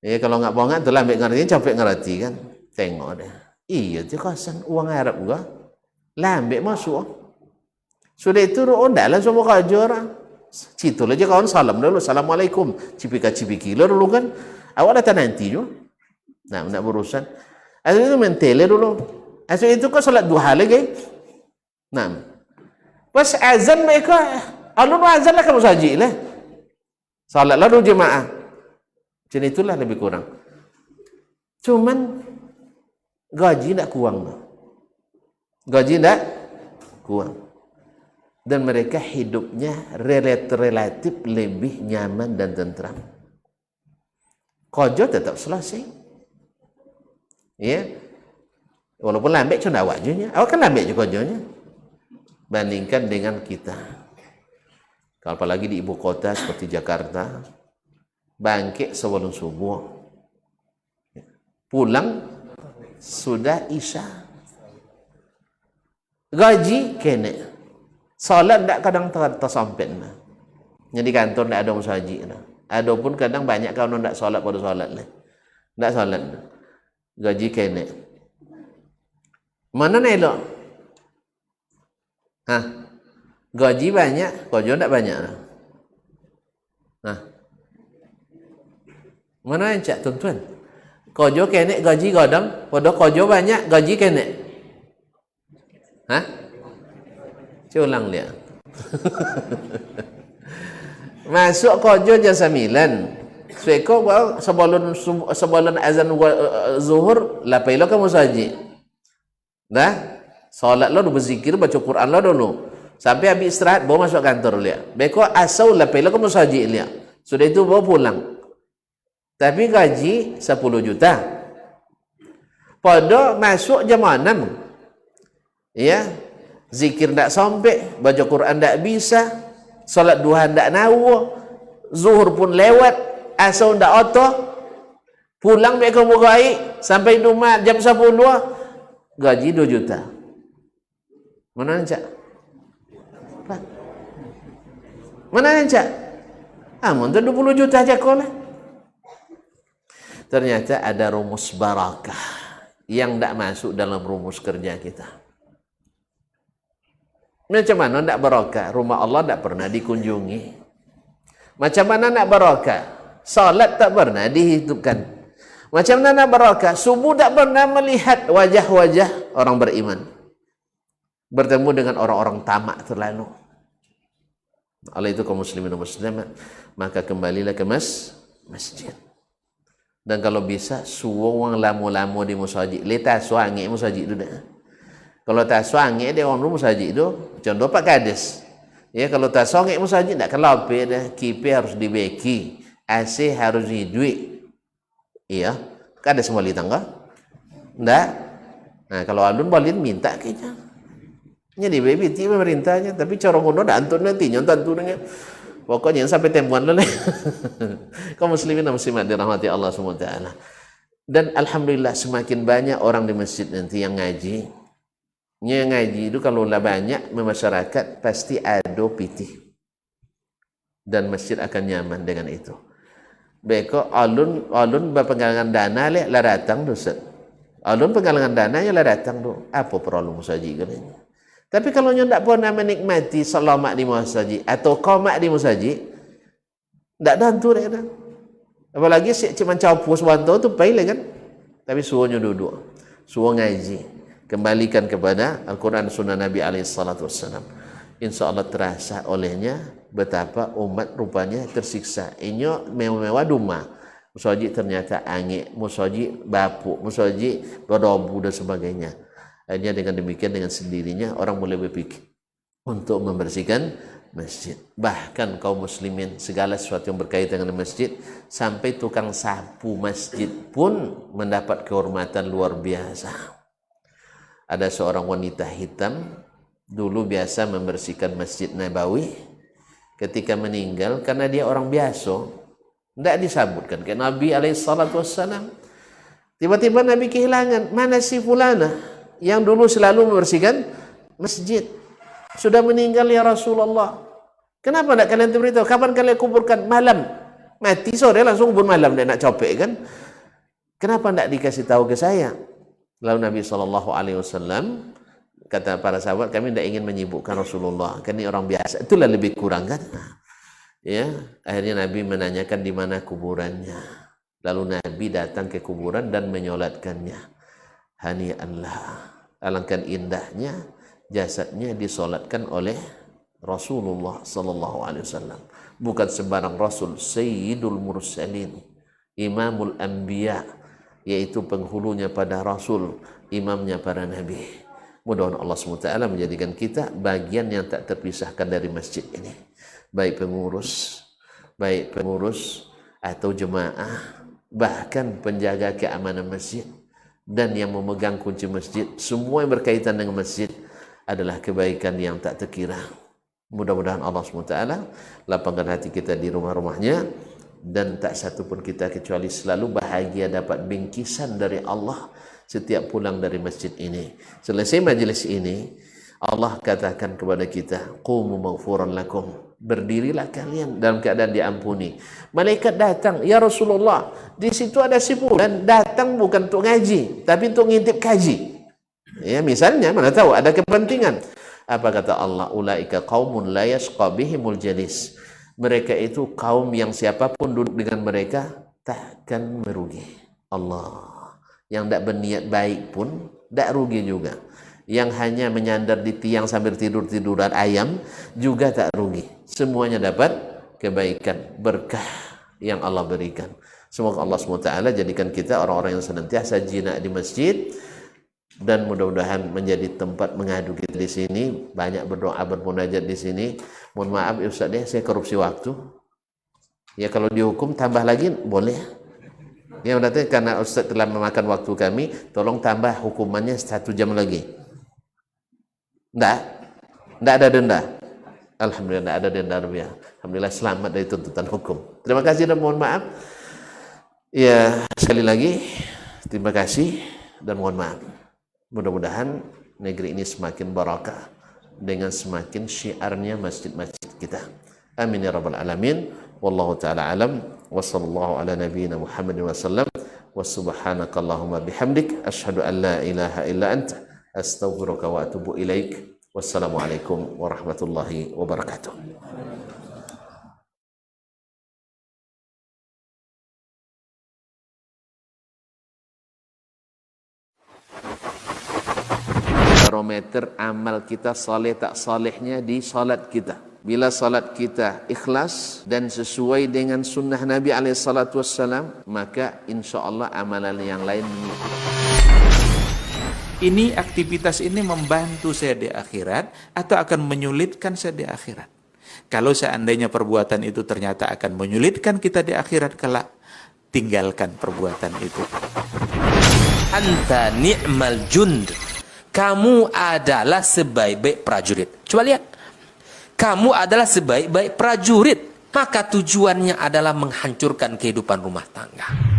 Ya kalau nggak bohongan tu lambik ngerti, copet ngerti kan. Tengok dia. Iya tu kawasan uang Arab juga. Lambik masuk. Sudah itu dah lah semua kerja orang. Situ aja kawan salam dulu. Assalamualaikum. Cipika-cipiki lah dulu kan. Awak datang nanti juga. Nah, nak berurusan. Asal itu mentele dulu. Asal itu kau salat duha lagi. Nah. Pas azan mereka. Alun azan lah kamu saji lah. Salat lah dulu jemaah. Macam itulah lebih kurang. Cuman gaji tak kurang. Gaji tak kurang. Dan mereka hidupnya relatif lebih nyaman dan tentram. Kerja tetap selesai. Ya. Walaupun lambat cuma awak je nya. Awak kan lambat juga kerjanya. Bandingkan dengan kita. Kalau apalagi di ibu kota seperti Jakarta, bangkit sebelum subuh. Pulang sudah isya. Gaji kena. Salat tak kadang tersampit. Jadi kantor tak ada musajid. Ada pun kadang banyak kawan tak salat pada salat. Tak salat. Gaji kena. Mana nak elok? Gaji banyak, kerja tak banyak. Mana yang cak tuan-tuan? Kerja kena, gaji godang. Pada kerja banyak, gaji kena. Ulang dia. Masuk kerja jam 9. Sebelum azan zuhur, lapailah kamu saji. Dah? Solat lo berzikir, baca Quran lo dulu. Sampai habis istirahat, bawa masuk kantor dia. Beko asal lapailah kamu saji dia. Sudah itu bawa pulang. Tapi gaji 10 juta. Pada masuk jam 6. Ya. Zikir tak sampai, baca Quran tak bisa, solat duha tak nawa, zuhur pun lewat, asal tak otoh, pulang mereka baik, sampai rumah jam 10, gaji 2 juta. Mana nak cak? Mana nak cak? Mungkin 20 juta aja kau lah. Ternyata ada rumus barakah yang tak masuk dalam rumus kerja kita. Macam mana nak barakah? Rumah Allah tak pernah dikunjungi. Macam mana nak barakah? Salat tak pernah dihidupkan. Macam mana nak barakah? Subuh tak pernah melihat wajah-wajah orang beriman. Bertemu dengan orang-orang tamak terlalu. Oleh itu kaum muslimin dan muslimat, maka kembalilah ke masjid. Dan kalau bisa, suruh orang lama-lama di masjid. Letak suangik masjid itu dah. Kalau tak suangik dia orang rumah masjid tu, contoh Pak Kades. Ya kalau tak suangik masjid tak kelopek dah, kipe harus dibeki, AC harus diduit. Iya, Kades semua li tangga. Ndak. Nah, kalau alun boleh minta kayaknya. Jadi baby tiba perintahnya, tapi cara ngono dak antun nanti nyontan turunnya. Pokoknya sampai tempuan lah. Kaum muslimin dan muslimat dirahmati Allah SWT. Dan alhamdulillah semakin banyak orang di masjid nanti yang ngaji. Yang ngaji itu kalau lah banyak masyarakat pasti ada pitih dan masjid akan nyaman dengan itu. Beko alun berpenggalangan dana lah datang dosa. Alun penggalangan dana ya lah datang tu. Apa perlu musajid kan? Tapi kalau nyo tak pernah menikmati selamat di masjid atau qomat di masjid, tak dantu dah kan. Apalagi si cuma capus bantu tu payah kan. Tapi suruhnya duduk, suruh ngaji. Kembalikan kepada Al-Quran Sunnah Nabi SAW. insya Allah terasa olehnya betapa umat rupanya tersiksa. Inyo mewah duma, musoji ternyata angin, musoji bapuk, musoji berobu dan sebagainya. Akhirnya dengan demikian, dengan sendirinya orang mulai berpikir untuk membersihkan masjid. Bahkan kaum muslimin, segala sesuatu yang berkaitan dengan masjid, sampai tukang sapu masjid pun mendapat kehormatan luar biasa. Ada seorang wanita hitam dulu biasa membersihkan Masjid Nabawi. Ketika meninggal, karena dia orang biasa, tidak disebutkan ke Nabi SAW. Tiba-tiba Nabi kehilangan, mana si fulana yang dulu selalu membersihkan masjid, sudah meninggal ya Rasulullah. Kenapa tidak kalian beritahu? Kapan kalian kuburkan? Malam. Mati sore langsung kubur malam, dia nak copek kan? Kenapa tidak dikasih tahu ke saya? Lalu Nabi SAW kata para sahabat, kami tidak ingin menyibukkan Rasulullah, kan ini orang biasa, itulah lebih kurang kan. Ya, akhirnya Nabi menanyakan di mana kuburannya. Lalu Nabi datang ke kuburan dan menyolatkannya. Hani'anlah, alangkah indahnya jasadnya disolatkan oleh Rasulullah sallallahu alaihi wasallam. Bukan sembarang Rasul, Sayyidul Mursalin, Imamul Anbiya, yaitu penghulunya pada Rasul, imamnya para Nabi. Mudah-mudahan Allah SWT menjadikan kita bagian yang tak terpisahkan dari masjid ini. Baik pengurus atau jemaah, bahkan penjaga keamanan masjid, dan yang memegang kunci masjid. Semua yang berkaitan dengan masjid adalah kebaikan yang tak terkira. Mudah-mudahan Allah SWT lapangkan hati kita di rumah-rumahnya, dan tak satu pun kita kecuali selalu bahagia dapat bingkisan dari Allah setiap pulang dari masjid ini. Selesai majlis ini, Allah katakan kepada kita, qumu maghfuran lakum, berdirilah kalian dalam keadaan diampuni. Malaikat datang, ya Rasulullah, di situ ada si fulan datang bukan untuk ngaji, tapi untuk ngintip kaji. Ya, misalnya, mana tahu ada kepentingan. Apa kata Allah? Ulaika qaumun la yashqa bihimul jalis. Mereka itu kaum yang siapapun duduk dengan mereka takkan merugi. Allah. Yang tidak berniat baik pun tidak rugi juga. Yang hanya menyandar di tiang sambil tidur-tiduran ayam juga tak rugi. Semuanya dapat kebaikan, berkah yang Allah berikan. Semoga Allah SWT jadikan kita orang-orang yang senantiasa jinak di masjid, dan mudah-mudahan menjadi tempat mengadu kita di sini. Banyak berdoa, bermunajat di sini. Mohon maaf ya Ustaz, saya korupsi waktu. Ya kalau dihukum tambah lagi boleh. Ya berarti karena Ustaz telah memakan waktu kami, tolong tambah hukumannya 1 jam lagi. Tidak ada denda. Alhamdulillah tidak ada denda rupiah. Alhamdulillah selamat dari tuntutan hukum. Terima kasih dan mohon maaf. Ya sekali lagi terima kasih dan mohon maaf. Mudah-mudahan negeri ini semakin barakah dengan semakin syiarnya masjid-masjid kita. Amin ya rabbal alamin. Wallahu ta'ala alam. Wa sallallahu ala nabiyyina Muhammadin wa sallam. Wa subhanakallahumma bihamdik asyhadu an la ilaha illa anta astaghfiruka wa atubu ilaik. Wassalamualaikum warahmatullahi wabarakatuh. Barometer amal kita saleh tak salehnya di salat kita. Bila salat kita ikhlas dan sesuai dengan sunnah Nabi SAW, maka insya Allah amalan yang lain mengikuti. Ini aktivitas ini membantu saya di akhirat atau akan menyulitkan saya di akhirat? Kalau seandainya perbuatan itu ternyata akan menyulitkan kita di akhirat kelak, tinggalkan perbuatan itu. Anta ni'mal jund. Kamu adalah sebaik-baik prajurit. Coba lihat. Kamu adalah sebaik-baik prajurit. Maka tujuannya adalah menghancurkan kehidupan rumah tangga.